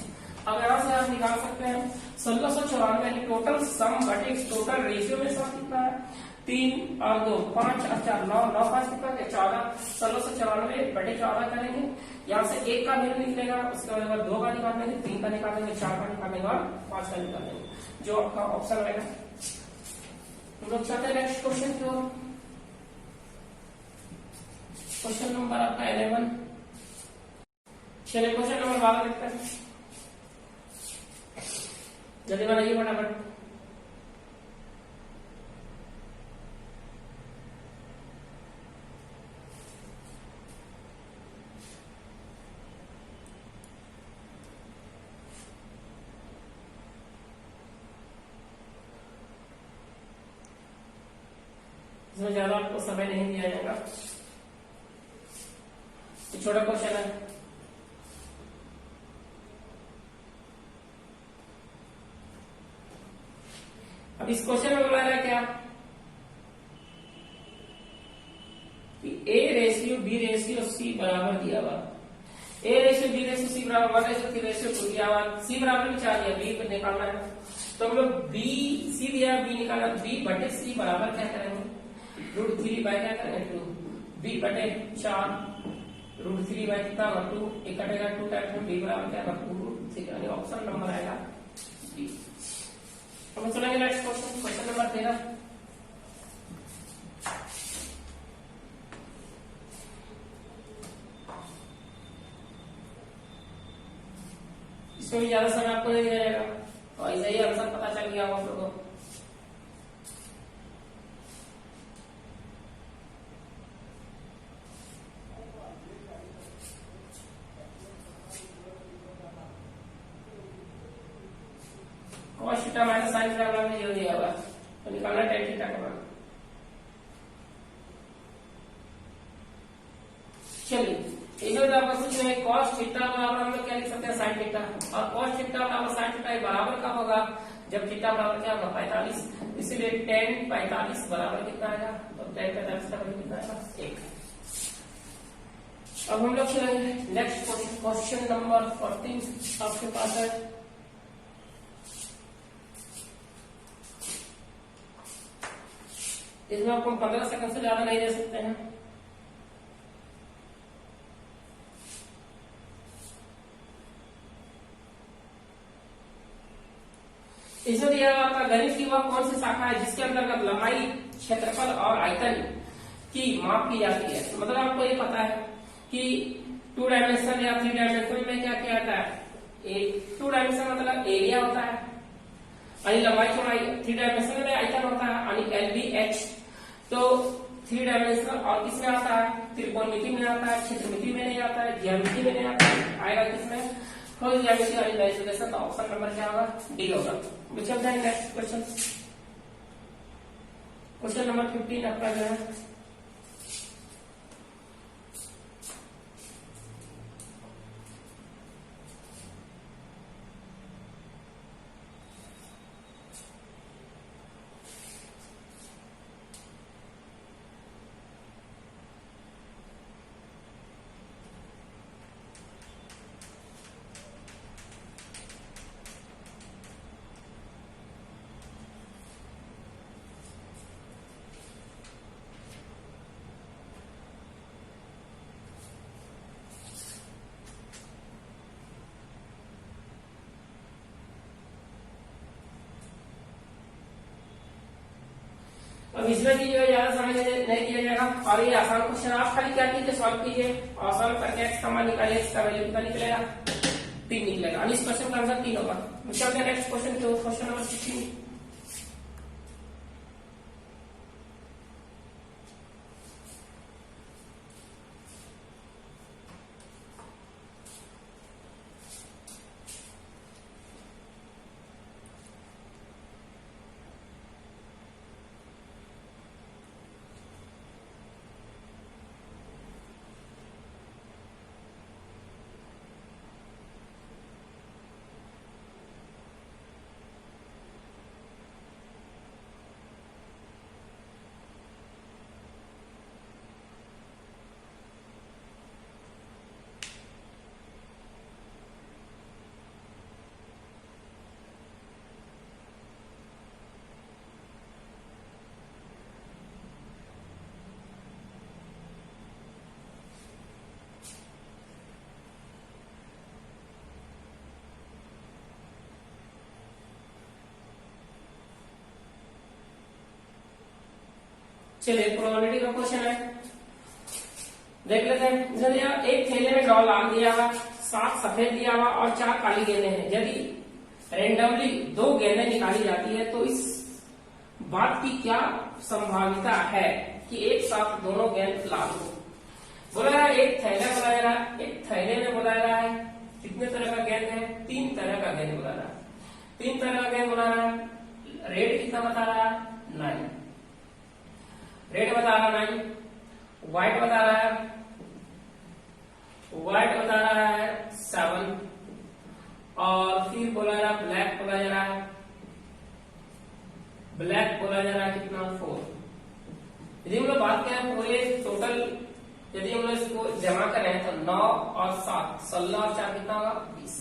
अब यहाँ से आप निकाल सकते हैं 1694 टोटल सम बटे टोटल रेशियो में सम कितना है 3 और 2 5 और 4 9 9 5 कितना 14 1694/14 करेंगे। यहाँ से 1 का वैल्यू निकलेगा, उसके बाद 2 का निकाल देंगे, 3 का निकाल देंगे, 4 का निकाल देंगे और 5 का निकाल देंगे, जो आपका ऑप्शन रहेगा। हम लोग चलते हैं नेक्स्ट क्वेश्चन की ओर। क्वेश्चन नंबर आपका 11। चलिए क्वेश्चन नंबर 12 देखते हैं, जल्दी बनाइए फटाफट। इसमें ज्यादा आपको समय नहीं दिया जाएगा, छोटा क्वेश्चन है। अब इस क्वेश्चन में बोला रहा है क्या कि A/B/C बराबर दिया हुआ, A/B/C बराबर 1/3/2 दिया हुआ, C बराबर में 4 दिया, B निकालना है। तो हम लोग C दिया, B निकालना, B/C बराबर क्या करेंगे, √3 बाय क्या करेंगे 2, B/4 √3 बाय कितना 2, एक कटेगा 2 टाइम्स में, B बराबर क्या 2√3, यानी ऑप्शन नंबर आएगा B। हम चलेंगे नेक्स्ट क्वेश्चन, क्वेश्चन नंबर 13। इसमें भी ज्यादा समय आपको नहीं दिया जाएगा और ऐसे ही आंसर पता चल गया आप लोगों को। cos theta minus sin theta बराबर में 0 दिया हुआ, तो निकालना tan थीटा का मान। चलिए इसमें आपका कुछ नहीं, cos थीटा बराबर हम लोग क्या लिख सकते हैं sin थीटा, और cos थीटा बराबर sin थीटा बराबर कब होगा, जब थीटा बराबर क्या होगा 45, इसीलिए tan 45 बराबर कितना आएगा, तो tan 45 का वैल्यू कितना आएगा 1। अब हम लोग चलेंगे नेक्स्ट क्वेश्चन, क्वेश्चन नंबर 14 आपके पास है। इसमें आपको 15 सेकंड से ज्यादा नहीं दे सकते हैं। इसमें दिया हुआ आपका गणित की वह कौन सी शाखा है जिसके अंतर्गत लंबाई, क्षेत्रफल और आयतन की माप की जाती है। तो मतलब आपको ये पता है कि 2 डायमेंशन या 3 डायमेंशन में क्या किया जाता है, 2 डायमेंशन मतलब एरिया होता है, यानी लंबाई चौड़ाई, 3 डायमेंशन में आयतन होता है यानी LBH। तो 3 डायमेंशन और किसमें आता है, त्रिकोणमिति में आता है, क्षेत्रमिति में नहीं आता है, ज्यामिति में नहीं आता है, आएगा किसमें, खोज ज्यामिति वाली वैल्यूएशन। तो ऑप्शन नंबर क्या होगा, डी होगा। चलते हैं नेक्स्ट क्वेश्चन, क्वेश्चन नंबर 15 आपका जो है। अब इसमें की जो है ज्यादा समय नहीं दिया जाएगा, और ये आसान क्वेश्चन आप खाली क्या कीजिए, सॉल्व कीजिए और सॉल्व करके एक्स का मान निकालिए, एक्स का वैल्यू कितना निकलेगा 3 निकलेगा, इस क्वेश्चन का आंसर 3 होगा। चलते हैं नेक्स्ट क्वेश्चन की, क्वेश्चन नंबर 16। चलिए प्रोबेबिलिटी का क्वेश्चन है, देख लेते हैं। यदि एक थैले में 9 लाल दिया हुआ, 7 सफेद दिया हुआ और 4 काली गेंदें हैं, यदि रेंडमली 2 गेंदें निकाली जाती है तो इस बात की क्या संभाविता है कि एक साथ दोनों गेंद लाल हो। बोला रहा है एक थैला बनाया रहा है, एक थैले में बोला रहा है कितने तरह का गेंद है, 3 तरह का गेंद बोला रहा है, 3 तरह का गेंद बोला रहा है। रेड कितना बता रहा है, 9, रेड बता रहा है 9, व्हाइट बता रहा है, व्हाइट बता रहा है 7, और फिर बोला रहा ब्लैक बोला जा रहा है, ब्लैक बोला जा रहा है कितना 4। यदि हम लोग बात करें पूरे टोटल, यदि हम लोग इसको जमा करें तो 9 और 7 16 और 4 कितना होगा 20।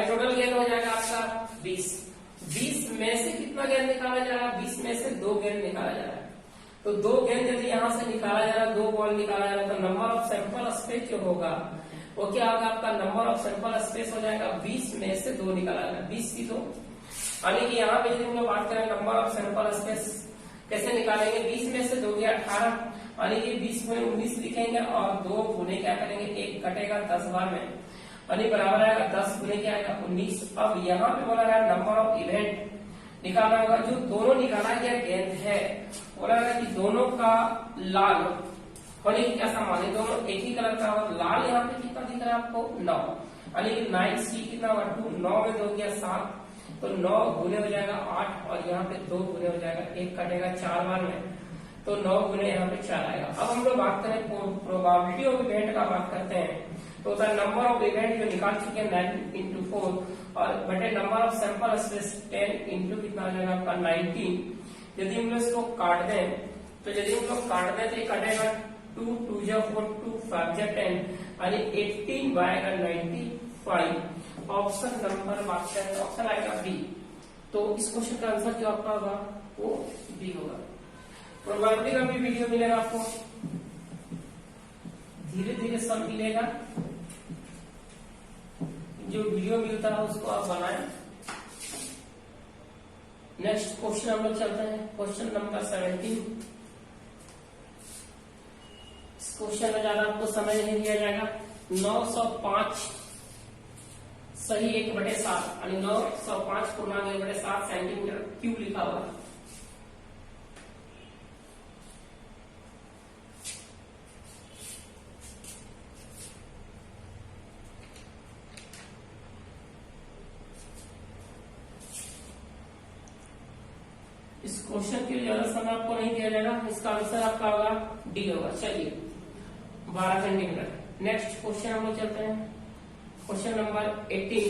टोटल गेंद हो जाएगा आपका 20। 20 में से कितना गेंद निकाला जा रहा है, 20 में से 2 गेंद निकाला जा रहा है। तो 2 गेंद यदि यहां से निकाला जा रहा है, 2 बॉल निकाला जा रहा है, तो नंबर ऑफ सैंपल स्पेस जो होगा वो क्या होगा, आपका नंबर ऑफ सैंपल स्पेस हो जाएगा 20 में से 2 निकाला जाएगा, 20 की 2। यानी कि यहाँ पे यदि हम लोग बात करें नंबर ऑफ सैंपल स्पेस कैसे निकालेंगे, 20 में से 2 गया 18, यानी कि 20 में 19 लिखेंगे और 2 गुने क्या करेंगे, 1 कटेगा 10 बार में, यानी बराबर आएगा 10 गुने क्या आएगा 19। अब यहाँ पे बोला रहा है नंबर ऑफ इवेंट निकालना होगा, जो दोनों निकाला गया गेंद है बोला रहा है कि दोनों का लाल होने की क्या संभावना, दोनों एक ही कलर का हो। लाल यहाँ पे कितना दिख रहा है आपको 9, यानी कि 9C कितना हुआ 2, 9 में 2 गया 7, तो 9 गुने हो जाएगा 8 और यहाँ पे 2 गुने हो जाएगा, 1 कटेगा 4 बार में, तो 9 गुने यहाँ पे 4 आएगा। अब हम लोग बात करें प्रोबेबिलिटी ऑफ इवेंट का बात करते हैं, तो होता है नंबर ऑफ इवेंट जो निकाल चुके हैं 9 into 4 और बटे number of sample space 10 into कितना हो जाएगा आपका 19। यदि हम लोग इसको काट दें तो यदि हम लोग काट दें तो ये कटेगा 2 2 4 2 5 10, यानी 18 आएगा 95। ऑप्शन नंबर बात करें तो ऑप्शन आएगा बी। तो इस क्वेश्चन का आंसर जो आपका होगा वो बी होगा। प्रोबेबिलिटी का भी वीडियो मिलेगा आपको, धीरे धीरे सब मिलेगा, जो वीडियो मिलता है उसको आप बनाएं। नेक्स्ट क्वेश्चन हम लोग चलते हैं, क्वेश्चन नंबर 17। इस क्वेश्चन में ज्यादा आपको समय नहीं दिया जाएगा। 905 सही 1/7, यानी 905 पूर्णांक 1/7 सेंटीमीटर क्यूब लिखा हुआ है। इस क्वेश्चन के लिए ज्यादा समय आपको नहीं दिया जाएगा, इसका आंसर आपका होगा डी होगा। चलिए 12 सेंटीमीटर। नेक्स्ट क्वेश्चन हम लोग चलते हैं, क्वेश्चन नंबर 18।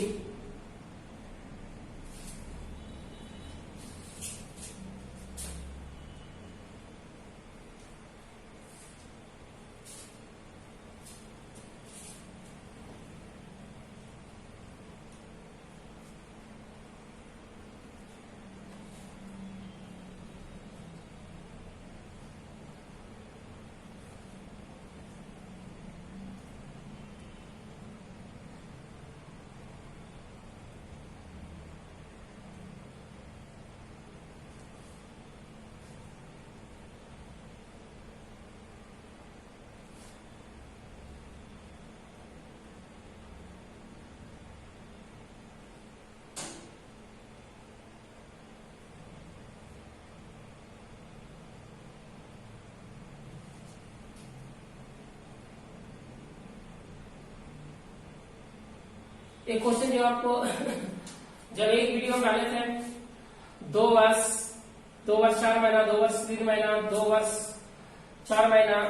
एक क्वेश्चन जो आपको जब एक वीडियो में डाले थे, 2 वर्ष 4 महीना, 2 वर्ष 3 महीना, 2 वर्ष 4 महीना,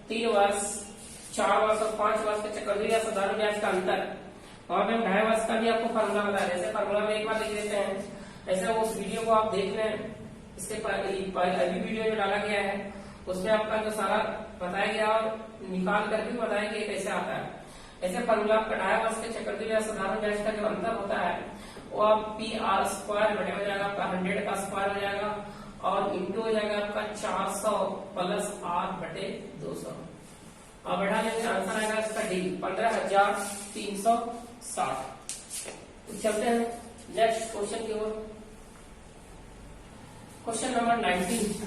3 वर्ष 4 वर्ष और 5 वर्ष के चक्रवृद्धि या साधारण ब्याज का अंतर, वहां पे हम 2.5 वर्ष का भी आपको फार्मूला बताया। जैसे फार्मूला में एक बार लिख देते हैं, ऐसे उस वीडियो को आप देख लें। इसके अभी वीडियो जो डाला गया है उसमें आपका जो सारा बताया गया और निकाल कर भी बताया कि कैसे आता है। ऐसे फार्मूला आपका 2.5 वर्ष के चक्रवृद्धि या साधारण ब्याज का जो अंतर होता है वो आप PR² बटे हो जाएगा आपका 100 का स्क्वायर हो जाएगा और इंटू हो जाएगा आपका 400 प्लस R बटे 200। अब बढ़ा लेंगे, आंसर आएगा इसका डी 15,360। चलते हैं नेक्स्ट क्वेश्चन की ओर, क्वेश्चन नंबर 19।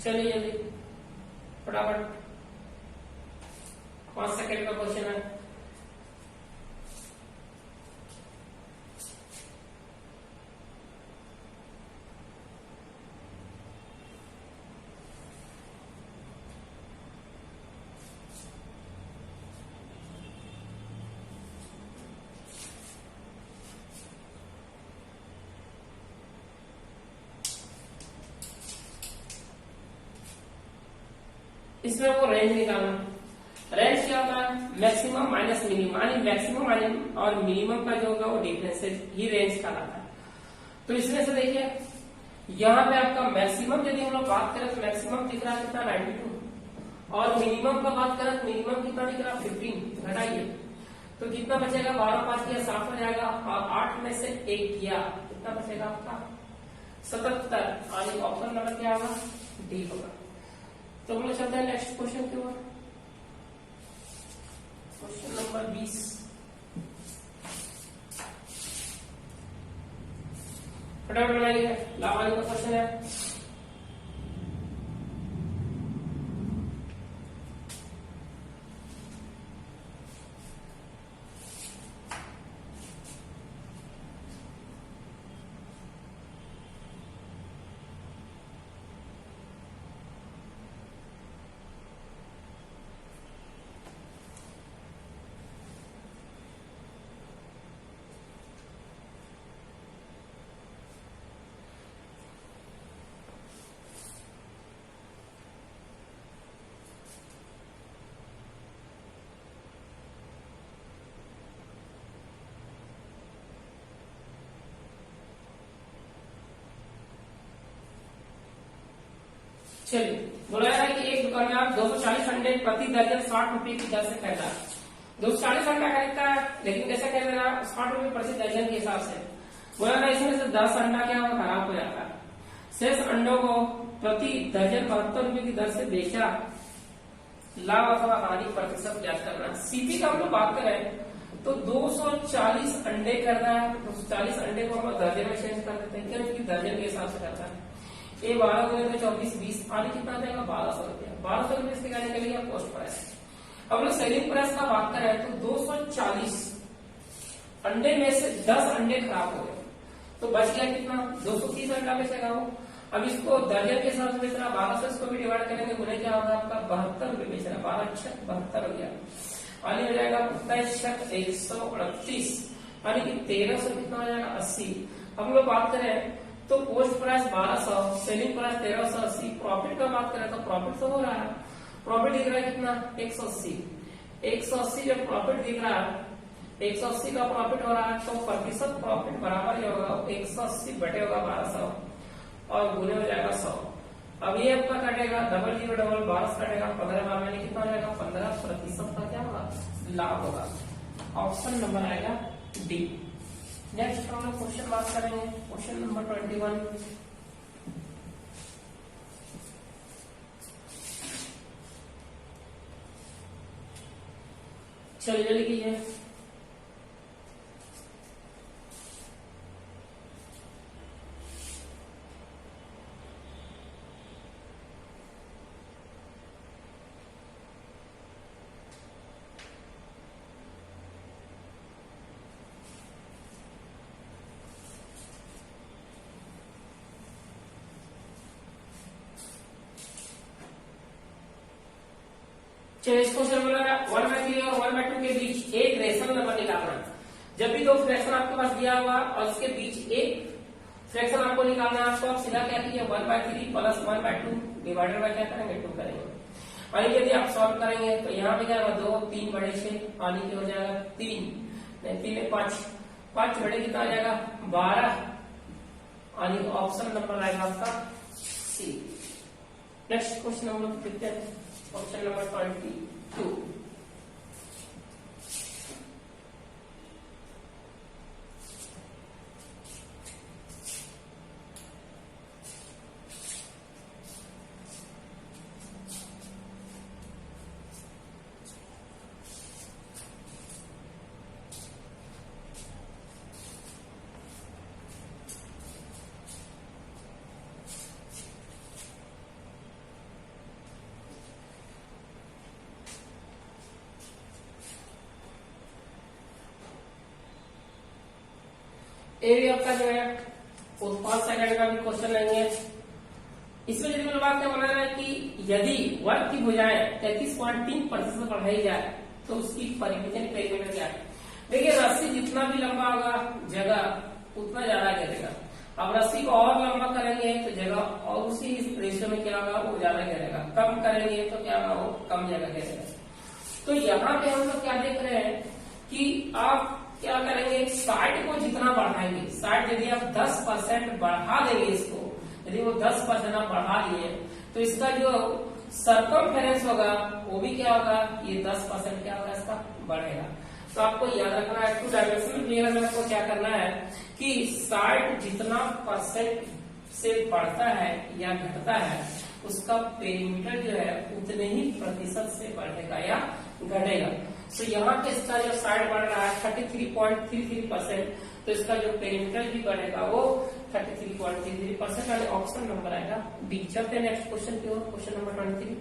चलिए जल्दी फटाफट, 5 सेकेंड का क्वेश्चन है। इसमें वो रेंज निकालना। रेंज क्या होता है? मैक्सिमम माइनस मिनिमम, यानी मैक्सिमम और मिनिमम का जो होगा वो डिफरेंस ही रेंज कहलाता है। तो इसमें से देखिए यहाँ पे आपका मैक्सिमम यदि हम लोग बात करें तो मैक्सिमम दिख रहा है कितना 92, और मिनिमम का बात करें तो मिनिमम कितना दिख रहा है 15। घटाइए तो कितना बचेगा? 12 5 किया 7 हो जाएगा, और 8 में से 1 किया कितना बचेगा आपका 77। और ऑप्शन नंबर क्या होगा? डी होगा। तो हम लोग चलते हैं नेक्स्ट क्वेश्चन की ओर। Question number 20। फटाफट बनाइए, लावानी का क्वेश्चन है। चलिए बोला जा रहा है कि एक दुकानदार 240 अंडे प्रति दर्जन 60 रुपए की दर से खरीदा। 240 अंडा खरीदता है, लेकिन कैसे खरीद रहा है? 60 रुपए प्रति दर्जन के हिसाब से। बोला जा रहा है इसमें से 10 अंडा क्या होगा? खराब हो जाता है। शेष अंडों को प्रति दर्जन 72 रुपए की दर से बेचा। लाभ अथवा हानि प्रतिशत ज्ञात करना। सीपी का हम लोग बात करें तो 240 अंडे करना है, 240 अंडे को हम दर्जन में चेंज कर देते हैं, क्योंकि दर्जन के हिसाब से करता है। ये 12 गुणे 24 20, आने कितना देगा? 1200 रुपया। 1200 रुपये इसके कहने के लिए कॉस्ट प्राइस। अब लोग सेलिंग प्राइस का बात करें तो 240 अंडे में से 10 अंडे खराब हो गए, तो बच गया कितना? 230 अंडा बेचेगा वो। अब इसको दर्जन के हिसाब से बेच रहा, 12 से इसको भी डिवाइड करेंगे, गुणे क्या होगा आपका? 72 रुपये बेच रहा। 12 6 72 हो गया, आने हो जाएगा 27 6 138, यानी कि 1300 कितना हो जाएगा? 80। हम लोग बात करें तो post price 1200, selling price 1380। Profit का बात करें तो प्रॉफिट तो हो रहा है, प्रॉफिट दिख रहा है कितना? 180। 180 जब प्रॉफिट दिख रहा है, 180 का प्रॉफिट हो रहा है, तो प्रतिशत प्रॉफिट बराबर ही होगा 180 बटे होगा 1200 और गुने हो जाएगा 100। अब ये आपका कटेगा, डबल 0 डबल 12 कटेगा, 15 बार में कितना हो जाएगा? 15% का क्या होगा? लाभ होगा। ऑप्शन नंबर आएगा डी। नेक्स्ट हम लोग क्वेश्चन बात करेंगे, क्वेश्चन नंबर 21। चलिए जल्दी कीजिए। चलिए इसको सर बोला 1/3 और 1/2 के बीच एक रेशनल नंबर निकालना। जब भी दो फ्रैक्शन आपके पास दिया हुआ और उसके बीच एक फ्रैक्शन आपको निकालना है, आपको आप सीधा क्या कीजिए 1/3 प्लस 1/2 डिवाइडेड बाय क्या करेंगे? 2 करेंगे। और यदि आप सॉल्व करेंगे तो यहाँ पे क्या होगा? 2 3 बड़े 6, आने की हो जाएगा 3 नहीं 3 में 5, 5 बड़े कितना आ जाएगा? 12, यानी ऑप्शन नंबर आएगा आपका सी। नेक्स्ट क्वेश्चन हम लोग देखते हैं, क्वेश्चन नंबर 22। ये भी आपका जो है 5 सेकंड का भी क्वेश्चन लेंगे। इसमें यदि मैं बात क्या बोला रहा है कि यदि वर्ग की भुजाएं 33.3% बढ़ाई जाए तो उसकी परिमिति पेरीमीटर क्या है। देखिए रस्सी जितना भी लंबा होगा जगह उतना ज्यादा गिरेगा। अब रस्सी को और लंबा करेंगे तो जगह और उसी रेशियो में क्या होगा वो ज्यादा गिरेगा, कम करेंगे तो क्या होगा वो कम जगह गिरेगा। तो यहाँ पे हम लोग क्या देख रहे हैं कि आप क्या करेंगे, साइड को जितना बढ़ाएंगे, साइड यदि आप 10% बढ़ा देंगे इसको, यदि वो 10% आप बढ़ा लिए तो इसका जो सर्कमफेरेंस होगा वो भी क्या होगा, ये 10% क्या होगा इसका बढ़ेगा। तो आपको याद रखना है 2 डायमेंशनल फिगर में आपको क्या करना है कि साइड जितना परसेंट से बढ़ता है या घटता है उसका पेरीमीटर जो है उतने ही प्रतिशत से बढ़ेगा या घटेगा। तो यहाँ पे इसका जो साइड बढ़ रहा है 33.33%, तो इसका जो पेरीमीटर भी बढ़ेगा वो 33.33%, यानी ऑप्शन नंबर आएगा बी। चलते हैं नेक्स्ट क्वेश्चन की ओर, क्वेश्चन नंबर 23।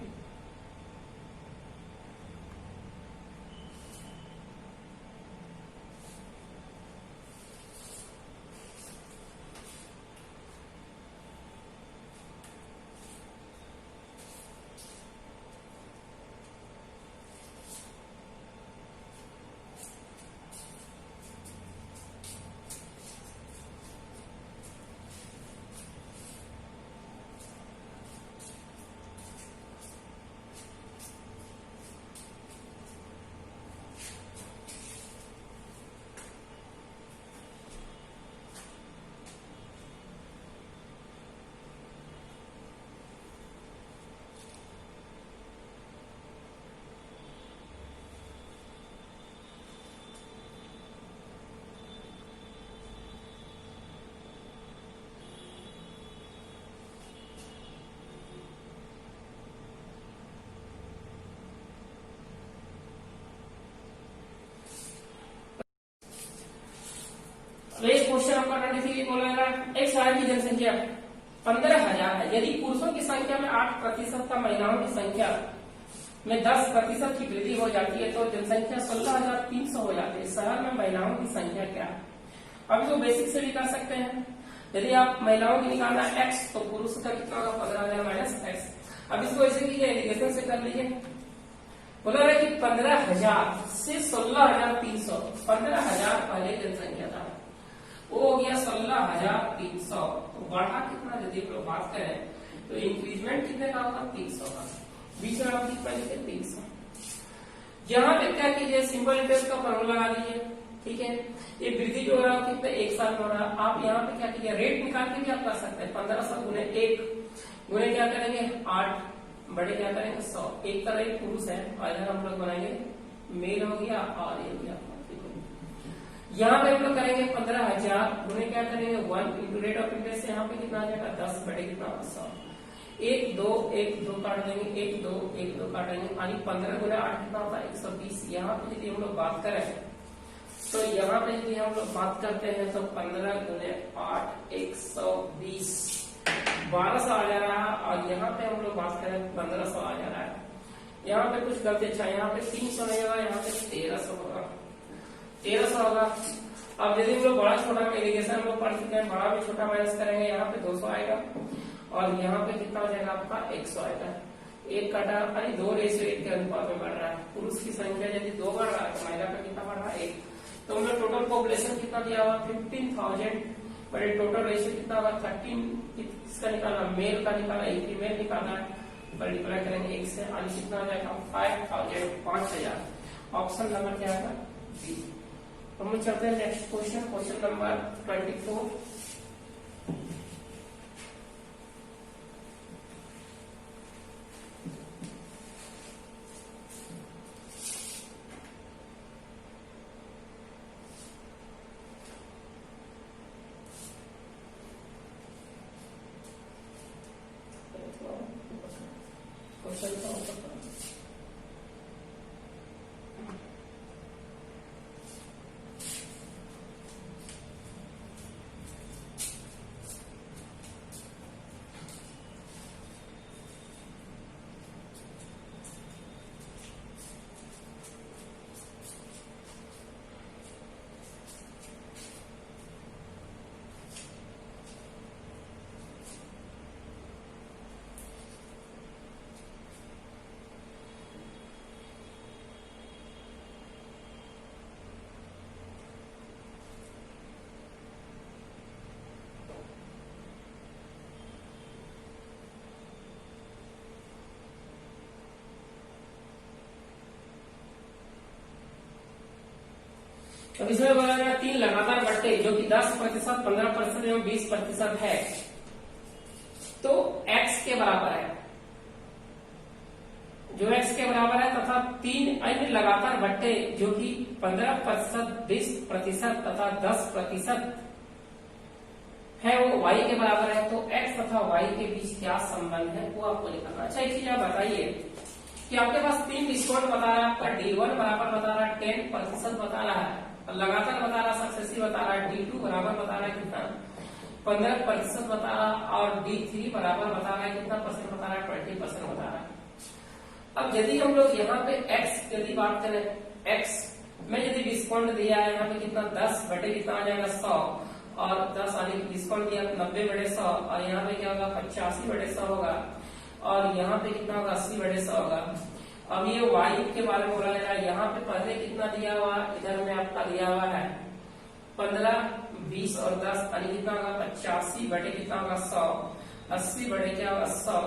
क्वेश्चन नंबर 23 बोला एक शहर की जनसंख्या 15,000 है। यदि पुरुषों की संख्या में 8% का महिलाओं की संख्या में 10% की वृद्धि हो जाती है तो जनसंख्या 16,300 हो जाती है। शहर में महिलाओं की संख्या क्या है। अब इसको बेसिक से भी कर सकते हैं। यदि आप महिलाओं की निकालना x तो पुरुष का कितना होगा 15,000 माइनस x। अब इसको ऐसे कीजिए, एलिगेशन से कर लीजिए। बोला है कि 15,000 से 16,300, 15,000 पहले जनसंख्या था वो हो गया 16,300, तो बढ़ा कितना यदि लोग बात करें तो इंक्रीजमेंट कितने का होगा 300 का, बीच में आप कितना लिखे 300। यहाँ पे क्या कीजिए, सिंपल इंटरेस्ट का फॉर्मूला लगा लीजिए, ठीक है। ये वृद्धि जो हो रहा है कितने 1 साल में हो रहा है। आप यहाँ पे क्या कीजिए, रेट निकाल के भी आप कर सकते हैं। 1500 गुने 1 गुने क्या करेंगे 8, बड़े क्या करेंगे 100। एक तरह एक पुरुष है और इधर हम लोग बनाएंगे मेल हो गया और ये हो गया। यहाँ पे हम लोग करेंगे 15,000 गुने क्या करेंगे 1 इंटू रेट ऑफ इंटरेस्ट, यहाँ पे कितना आ जाएगा 10 बड़े कितना 100। 1 2 1 2 काट देंगे, 1 2 1 2 काटेंगे, यानी 15 गुना 8 कितना होता है 120। यहाँ पे यदि हम लोग बात करें तो यहाँ पे यदि हम लोग बात करते हैं तो 15 गुने 8 120 1200 आ जा रहा है, और यहाँ पे हम लोग बात करें 1500 आ जा रहा है। यहाँ पे कुछ गलती, अच्छा यहाँ पे 300 नहीं होगा, यहाँ पे 1300 होगा, 1300 होगा। अब यदि हम लोग बड़ा छोटा में एलिगेशन हम लोग पढ़ चुके हैं, बड़ा भी छोटा माइनस करेंगे, यहाँ पे 200 आएगा और यहाँ पे कितना हो जाएगा आपका 100 आएगा। एक काटा, अरे 2:1 के अनुपात में बढ़ रहा है। पुरुष की संख्या यदि 2 बढ़ रहा है तो महिला का कितना बढ़ रहा है 1। तो हम लोग टोटल पॉपुलेशन कितना दिया हुआ 15,000, बट टोटल रेशियो कितना होगा 13। किसका निकालना, मेल का निकाला, एक फीमेल निकालना है, मल्टीप्लाई करेंगे 1 से, आज कितना हो जाएगा 5,000 5,000। ऑप्शन नंबर क्या है बी। हम लोग चलते हैं नेक्स्ट क्वेश्चन, क्वेश्चन नंबर 24। अब इसमें बोला गया 3 लगातार बट्टे जो कि 10%, 15% एवं 20% है, तो x के बराबर है, जो x के बराबर है, तथा 3 अन्य लगातार बट्टे जो कि 15%, 20% तथा 10% है वो y के बराबर है। तो x तथा y के बीच क्या संबंध है वो आपको निकालना। अच्छा एक चीज आप बताइए कि आपके पास 3 डिस्काउंट बता रहा है, आपका D1 बराबर बता रहा है 10% बता रहा है, लगातार बता रहा है, सक्सेसिव बता रहा है, D2 बराबर बता रहा है कितना 15% बता रहा है, और D3 बराबर बता रहा है कितना परसेंट बता रहा है 20% बता रहा है। अब यदि हम लोग यहाँ पे x यदि बात करें, x में यदि डिस्काउंट दिया है यहाँ पे कितना 10 बटे कितना आ जाएगा 100, और 10 आने की डिस्काउंट दिया 90 बटे 100, और यहाँ पे क्या होगा 85 बटे 100 होगा, और यहाँ पे कितना होगा 80 बटे 100 होगा। अब ये y के बारे में बोला जा रहा है, यहाँ पे पहले कितना दिया हुआ, इधर में आपका दिया हुआ है 15, 20 और 10, यानी कितना होगा 85 बटे कितना होगा 100, 80 बटे क्या होगा 100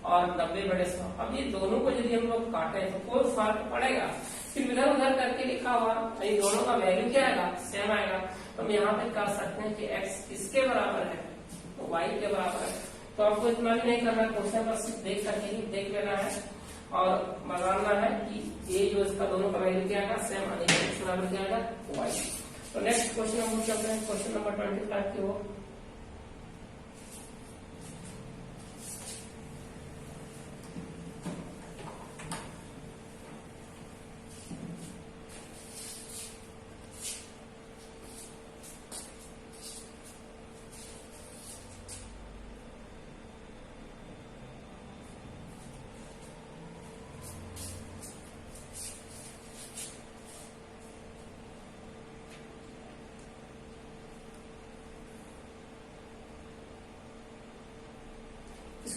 और 90 बटे 100। अब ये दोनों को यदि हम लोग काटे तो कोई फर्क पड़ेगा, फिर इधर उधर करके लिखा हुआ, इन दोनों का वैल्यू क्या आएगा, सेम आएगा। तो हम यहाँ पे कर सकते हैं कि x किसके बराबर है, तो y के बराबर है। तो आपको इतना भी नहीं करना, क्वेश्चन पर सिर्फ देख करके ही देख लेना है और बताना है कि ये जो इसका दोनों का वैल्यू क्या आएगा, सेम आने का x बराबर क्या आएगा y। तो नेक्स्ट क्वेश्चन हम चलते हैं, क्वेश्चन नंबर 25 की वो।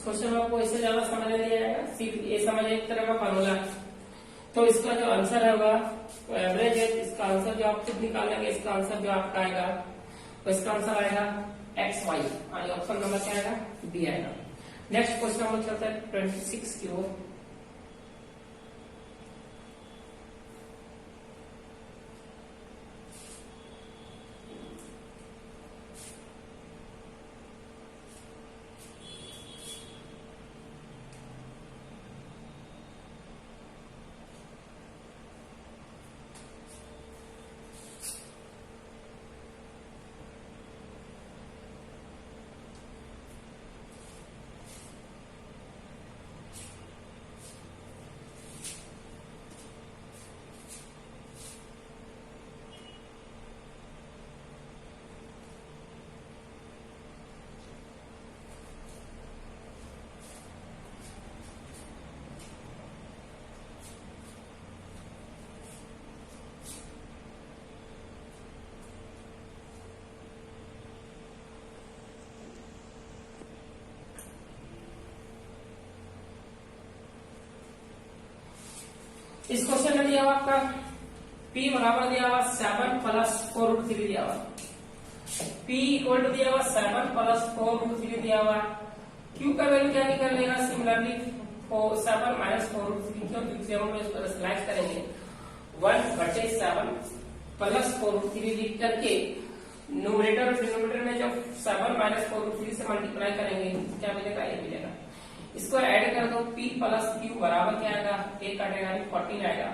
क्वेश्चन आपको इससे ज्यादा समझ नहीं आएगा, सिर्फ ये समझ एक तरह का फॉर्मूला। तो इसका जो आंसर होगा वो एवरेज है, इसका आंसर जो आप खुद निकालेंगे, इसका आंसर जो आपका आएगा तो इसका आंसर आएगा एक्स वाई, और ऑप्शन नंबर क्या आएगा बी आएगा। नेक्स्ट क्वेश्चन हम चलते हैं 26 की ओर। इस क्वेश्चन में दिया हुआ आपका P बराबर दिया हुआ 7 प्लस 4√3 दिया हुआ, P इक्वल टू दिया हुआ 7 प्लस 4√3 दिया हुआ। Q का वैल्यू क्या निकल लेगा, सिमिलरली 7 माइनस 4√3, क्योंकि हम लोग इसको स्लाइड करेंगे 1/7 प्लस 4√3 लिख करके न्यूमरेटर और डिनोमिनेटर में जब 7 माइनस 4√3 से मल्टीप्लाई करेंगे क्या मिलेगा, ये मिलेगा। इसको ऐड कर दो, P प्लस Q बराबर क्या आएगा, एक काटेगा 14 आएगा।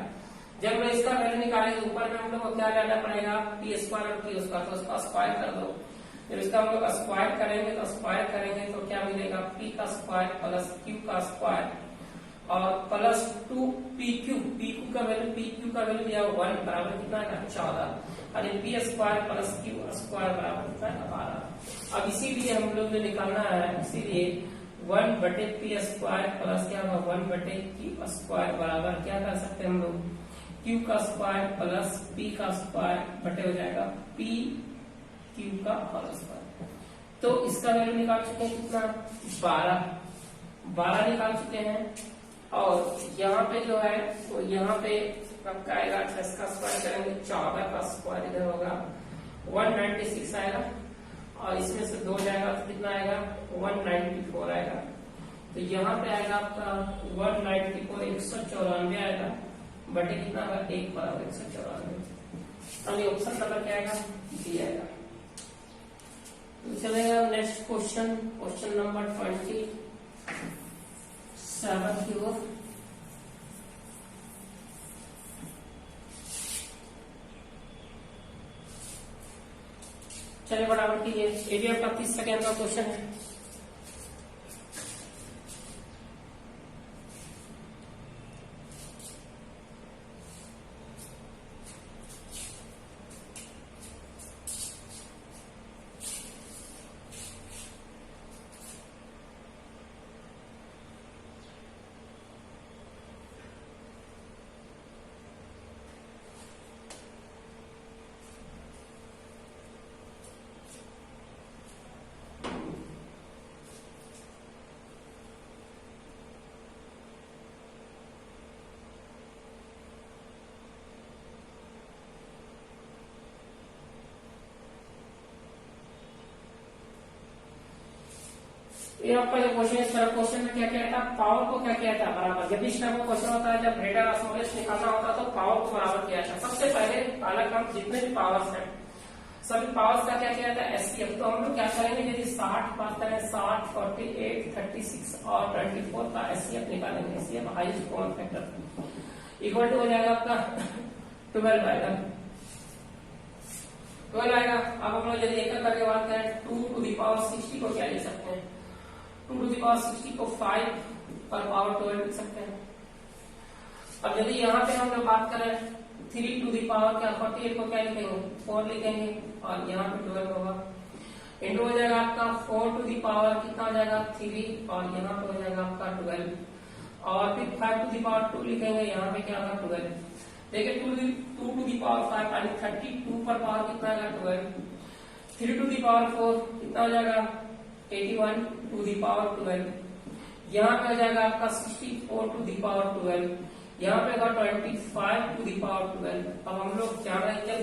जब मैं इसका वैल्यू निकालेंगे ऊपर में हम लोग को क्या लेना पड़ेगा, P स्क्वायर और Q स्क्वायर, तो उसका स्क्वायर कर दो। जब इसका हम लोग स्क्वायर करेंगे तो क्या मिलेगा, P का स्क्वायर प्लस Q का स्क्वायर और प्लस 2PQ, PQ का वैल्यू दिया 1 बराबर कितना है 14, और P square plus Q square बराबर कितना है 12। अब इसीलिए हम लोग जो निकालना है, इसीलिए 1/P स्क्वायर प्लस क्या होगा 1/Q स्क्वायर बराबर क्या कर सकते हैं हम लोग, Q का स्क्वायर प्लस P का स्क्वायर बटे हो जाएगा P Q का होल स्क्वायर। तो इसका वैल्यू निकाल चुके हैं कितना, 12 निकाल चुके हैं। और यहाँ पे जो है तो यहाँ पे आपका आएगा, इसका स्क्वायर करेंगे 14 का स्क्वायर इधर होगा 196 आएगा, और इसमें से 2 जाएगा तो कितना आएगा 194 आएगा। तो यहाँ पे आएगा आपका 194 194 आएगा बटे कितना होगा 1 बराबर 194। अभी ऑप्शन नंबर क्या आएगा, डी आएगा। तो चलेगा नेक्स्ट क्वेश्चन, क्वेश्चन नंबर 27 की ओर। चलिए बराबर कीजिए, ये भी आपका 30 सेकेंड का क्वेश्चन है। ये आपका जो क्वेश्चन है, इस तरह क्वेश्चन में क्या क्या था, पावर को क्या किया था बराबर। जब इस टाइप का क्वेश्चन होता है, जब रेडियल ऑस्मोसिस निकालना होता है तो पावर को बराबर किया था। सबसे पहले अलग हम जितने भी पावर्स हैं सभी पावर्स का क्या किया था, एसपीएफ। तो हम लोग क्या करेंगे, यदि 60 पाता है 60, 48, 36 और 24 का एसपीएफ निकालेंगे। SPF highest common factor equal to हो जाएगा आपका 12 आएगा, 12 आएगा। अब हम लोग यदि एक करके बात करें 2 टू द पावर 60 को क्या ले सकते हैं, 2 टू द पावर 60 को 5 पर पावर 12 लिख सकते हैं। अब यदि यहाँ पे हम लोग बात करें 3 टू द पावर क्या 48 को क्या लिखेंगे, 4 लिखेंगे और यहाँ पे 12 होगा। इंटू हो जाएगा आपका 4 टू द पावर कितना हो जाएगा 3 और यहाँ पे हो जाएगा आपका 12 और फिर 5 टू द पावर 2 लिखेंगे, यहाँ पे क्या होगा 12। देखिए 2 टू द पावर 5 यानी 32 पर पावर कितना आएगा 12। 3 टू द पावर 4 कितना हो जाएगा 81 टू द पावर 12। यहाँ पे हो जाएगा आपका 64 टू द पावर 12। यहाँ पे होगा 25 टू द पावर 12। अब हम लोग क्या रहे हैं, जब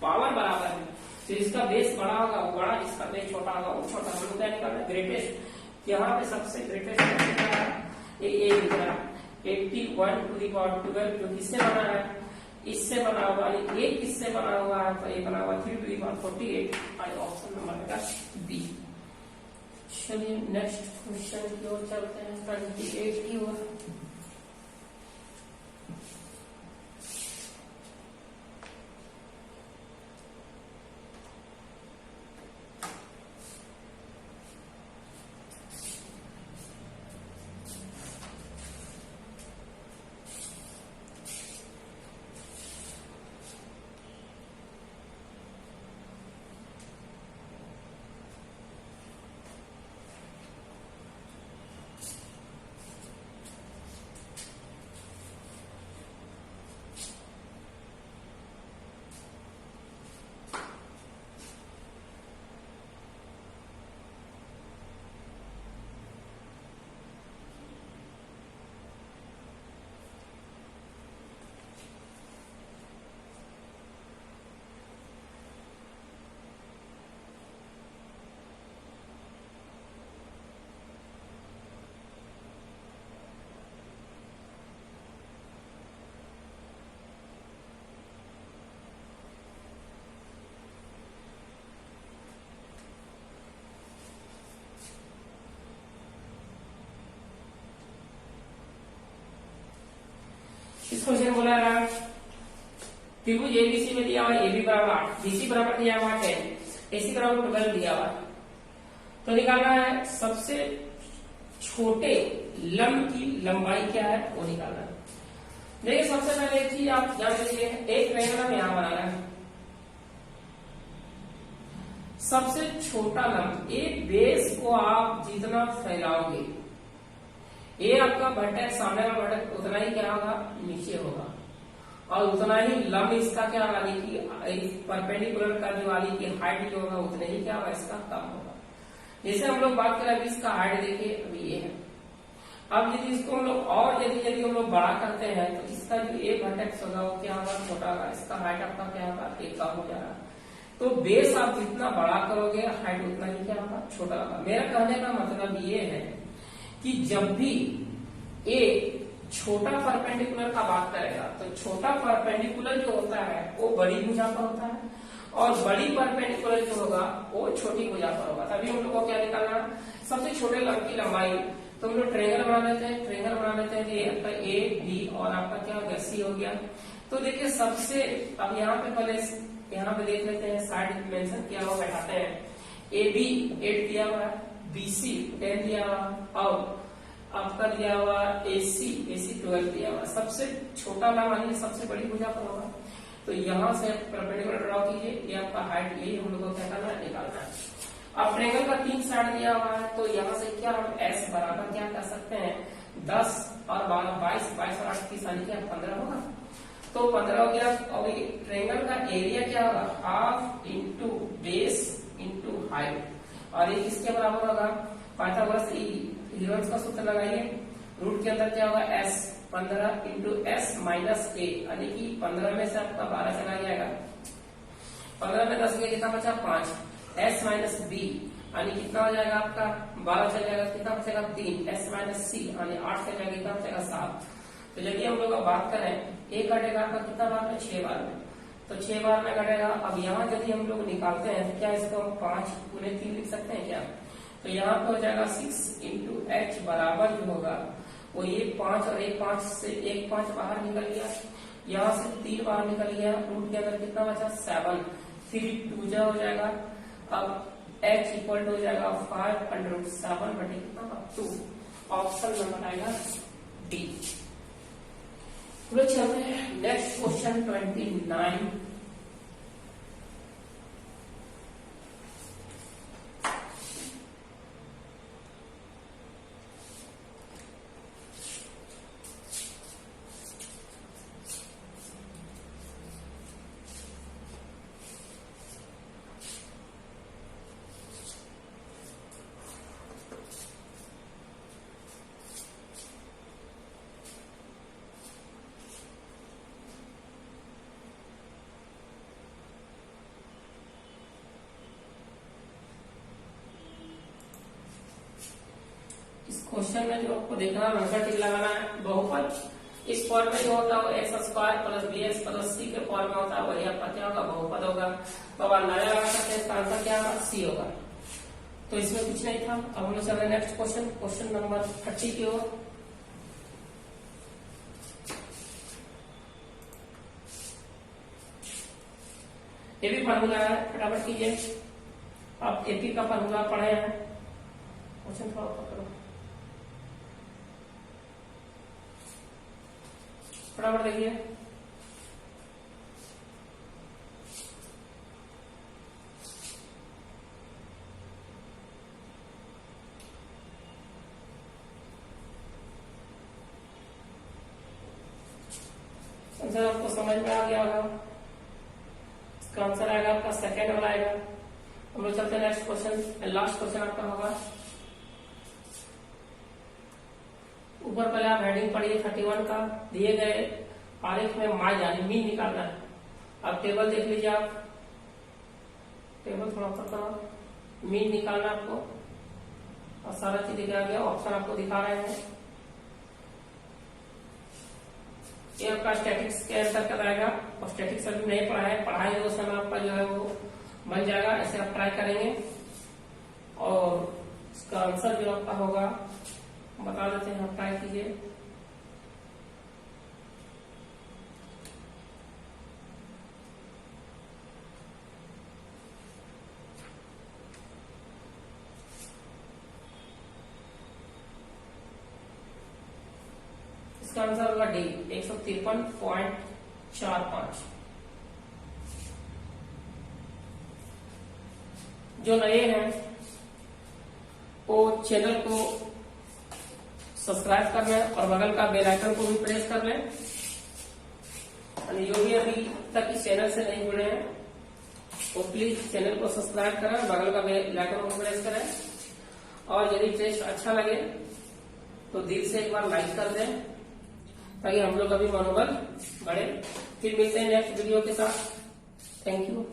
पावर बराबर है तो इसका बेस बड़ा होगा वो बड़ा, इसका बेस छोटा होगा वो छोटा। हम लोग क्या निकालना ग्रेटेस्ट, यहाँ पे सबसे ग्रेटेस्ट ये दिख रहा है 81 टू द पावर 12 जो किससे बना है, इससे बना हुआ है। ये किससे बना हुआ है, तो ये बना हुआ 3 टू द पावर 48 और ऑप्शन नंबर का बी। चलिए नेक्स्ट क्वेश्चन की ओर चलते हैं, 28 की ओर। इस क्वेश्चन बोला रहा त्रिभुज एबीसी में दिया हुआ एबी बराबर 8, बीसी बराबर दिया हुआ 10, एसी बराबर 12 दिया हुआ। तो निकालना है सबसे छोटे लंब की लंबाई क्या है वो निकालना है। देखिए सबसे पहले एक चीज आप ध्यान दीजिए, एक ट्रायंगल यहां बनाना है। सबसे छोटा लंब, एक बेस को आप जितना फैलाओगे ये आपका वर्टेक्स सामने का वर्टेक्स उतना ही क्या होगा नीचे होगा और उतना ही लंब इसका क्या होगा कि परपेंडिकुलर करने वाली की हाइट जो होगा उतने ही क्या होगा इसका कम होगा। जैसे हम लोग बात करें अभी इसका हाइट देखिए अभी ये है। अब यदि इसको हम लोग और यदि हम लोग बड़ा करते हैं तो इसका जो एक वर्टेक्स होगा वो क्या होगा छोटा होगा, इसका हाइट आपका क्या होगा एक कम हो जाएगा। तो बेस आप जितना बड़ा करोगे हाइट उतना ही क्या होगा छोटा होगा। मेरा कहने का मतलब ये है कि जब भी ए छोटा परपेंडिकुलर का बात करेगा तो छोटा परपेंडिकुलर जो होता है वो बड़ी भुजा पर होता है और बड़ी परपेंडिकुलर जो होगा वो छोटी भुजा पर होगा। तभी हम लोग को क्या निकालना, सबसे छोटे लंब की लंबाई, तो हम लोग ट्रेंगल बना लेते हैं। ये आपका ए बी और आपका क्या हो गया सी हो गया। तो देखिए सबसे, अब यहाँ पे पहले यहाँ पे देख लेते हैं, साइड मेंशन किया हुआ बैठाते हैं। ए बी 8 दिया हुआ है, बी सी 10 दिया हुआ और आपका दिया हुआ AC 12 दिया हुआ। सबसे छोटा लंब यानी सबसे बड़ी भुजा पर होगा। तो यहाँ से परपेंडिकुलर ड्रॉ कीजिए, ये आपका हाइट, यही हम लोग को क्या करना है, निकालना है। अब ट्रेंगल का 3 साइड दिया हुआ है तो यहाँ से क्या हम S बराबर क्या कर सकते हैं, 10 और 12, 22 और 8 30 यानी क्या 15 होगा। तो 15 हो गया। और ट्रेंगल का एरिया क्या होगा, half into base into height और ये किसके बराबर होगा, पाइथागोरस यूनिवर्स का सूत्र लगाइए। रूट के अंदर क्या होगा S, 15 into S minus A यानी कि 15 में से आपका 12 चला जाएगा, 15 में 10 गया कितना बचा 5, S माइनस B यानी कितना हो जाएगा आपका 12 चल जाएगा, कितना बचेगा 3, S माइनस C यानी 8 चल जाएगा, कितना बचेगा 7। तो यदि हम लोग बात करें A कटेगा आपका कितना बार में, 6 बार में, तो 6 बार में कटेगा। अब यहाँ यदि हम लोग निकालते हैं तो क्या इसको 5 गुने 3 लिख सकते हैं क्या, तो यहाँ पे हो जाएगा 6 इंटू H बराबर जो होगा वो ये 5 और 1 5 से 1 5 बाहर निकल गया, यहाँ से 3 बाहर निकल गया, रूट के अंदर कितना बचा 7, 3 2 जा हो जाएगा। अब H इक्वल टू हो जाएगा 5√7 बटे कितना 2। ऑप्शन नंबर आएगा डी। चलते हैं नेक्स्ट क्वेश्चन 29। क्वेश्चन में जो आपको देखना है हमेशा टिक लगाना है, बहुपद इस फॉर्म में जो होता है वो x square plus b x plus c के फॉर्म में होता है, वही आपका क्या होगा बहुपद होगा। तो अब अंदाजा लगा सकते हैं इसका आंसर क्या होगा, सी होगा। तो इसमें कुछ नहीं था। अब हम लोग चल रहे हैं नेक्स्ट क्वेश्चन, क्वेश्चन नंबर 30 की ओर। ये भी फार्मूला है, फटाफट कीजिए। आप एपी का फार्मूला पढ़े हैं, क्वेश्चन थोड़ा पकड़ो फटाफट देखिए। आंसर आपको समझ में आ गया होगा। इसका आंसर आएगा आपका सेकेंड वाला आएगा। हम लोग चलते हैं नेक्स्ट क्वेश्चन। लास्ट क्वेश्चन आपका होगा, ऊपर पहले आप हेडिंग पढ़िए 31 का। दिए गए आरेख में माई यानी मीन निकालना है। अब टेबल देख लीजिए, आप टेबल थोड़ा ऊपर करो, मीन निकालना आपको और सारा चीज दिखा गया। ऑप्शन आपको दिखा रहे हैं। ये आपका स्टैटिक्स के अंतर्गत आएगा और स्टैटिक्स अभी नहीं पढ़ा है, पढ़ाएंगे उस समय आपका जो है वो बन जाएगा। ऐसे आप ट्राई करेंगे और इसका आंसर जो आपका होगा बता देते हैं, आप ट्राई कीजिए। इसका आंसर होगा डी 153.45। जो नए हैं वो चैनल को सब्सक्राइब कर लें और बगल का बेल आइकन को भी प्रेस कर लें। जो भी अभी तक इस चैनल से नहीं जुड़े हैं वो प्लीज चैनल को सब्सक्राइब करें, बगल का बेल आइकन को प्रेस करें। और यदि टेस्ट अच्छा लगे तो दिल से एक बार लाइक कर दें ताकि हम लोग का भी मनोबल बढ़े। फिर मिलते हैं नेक्स्ट वीडियो के साथ। Thank you.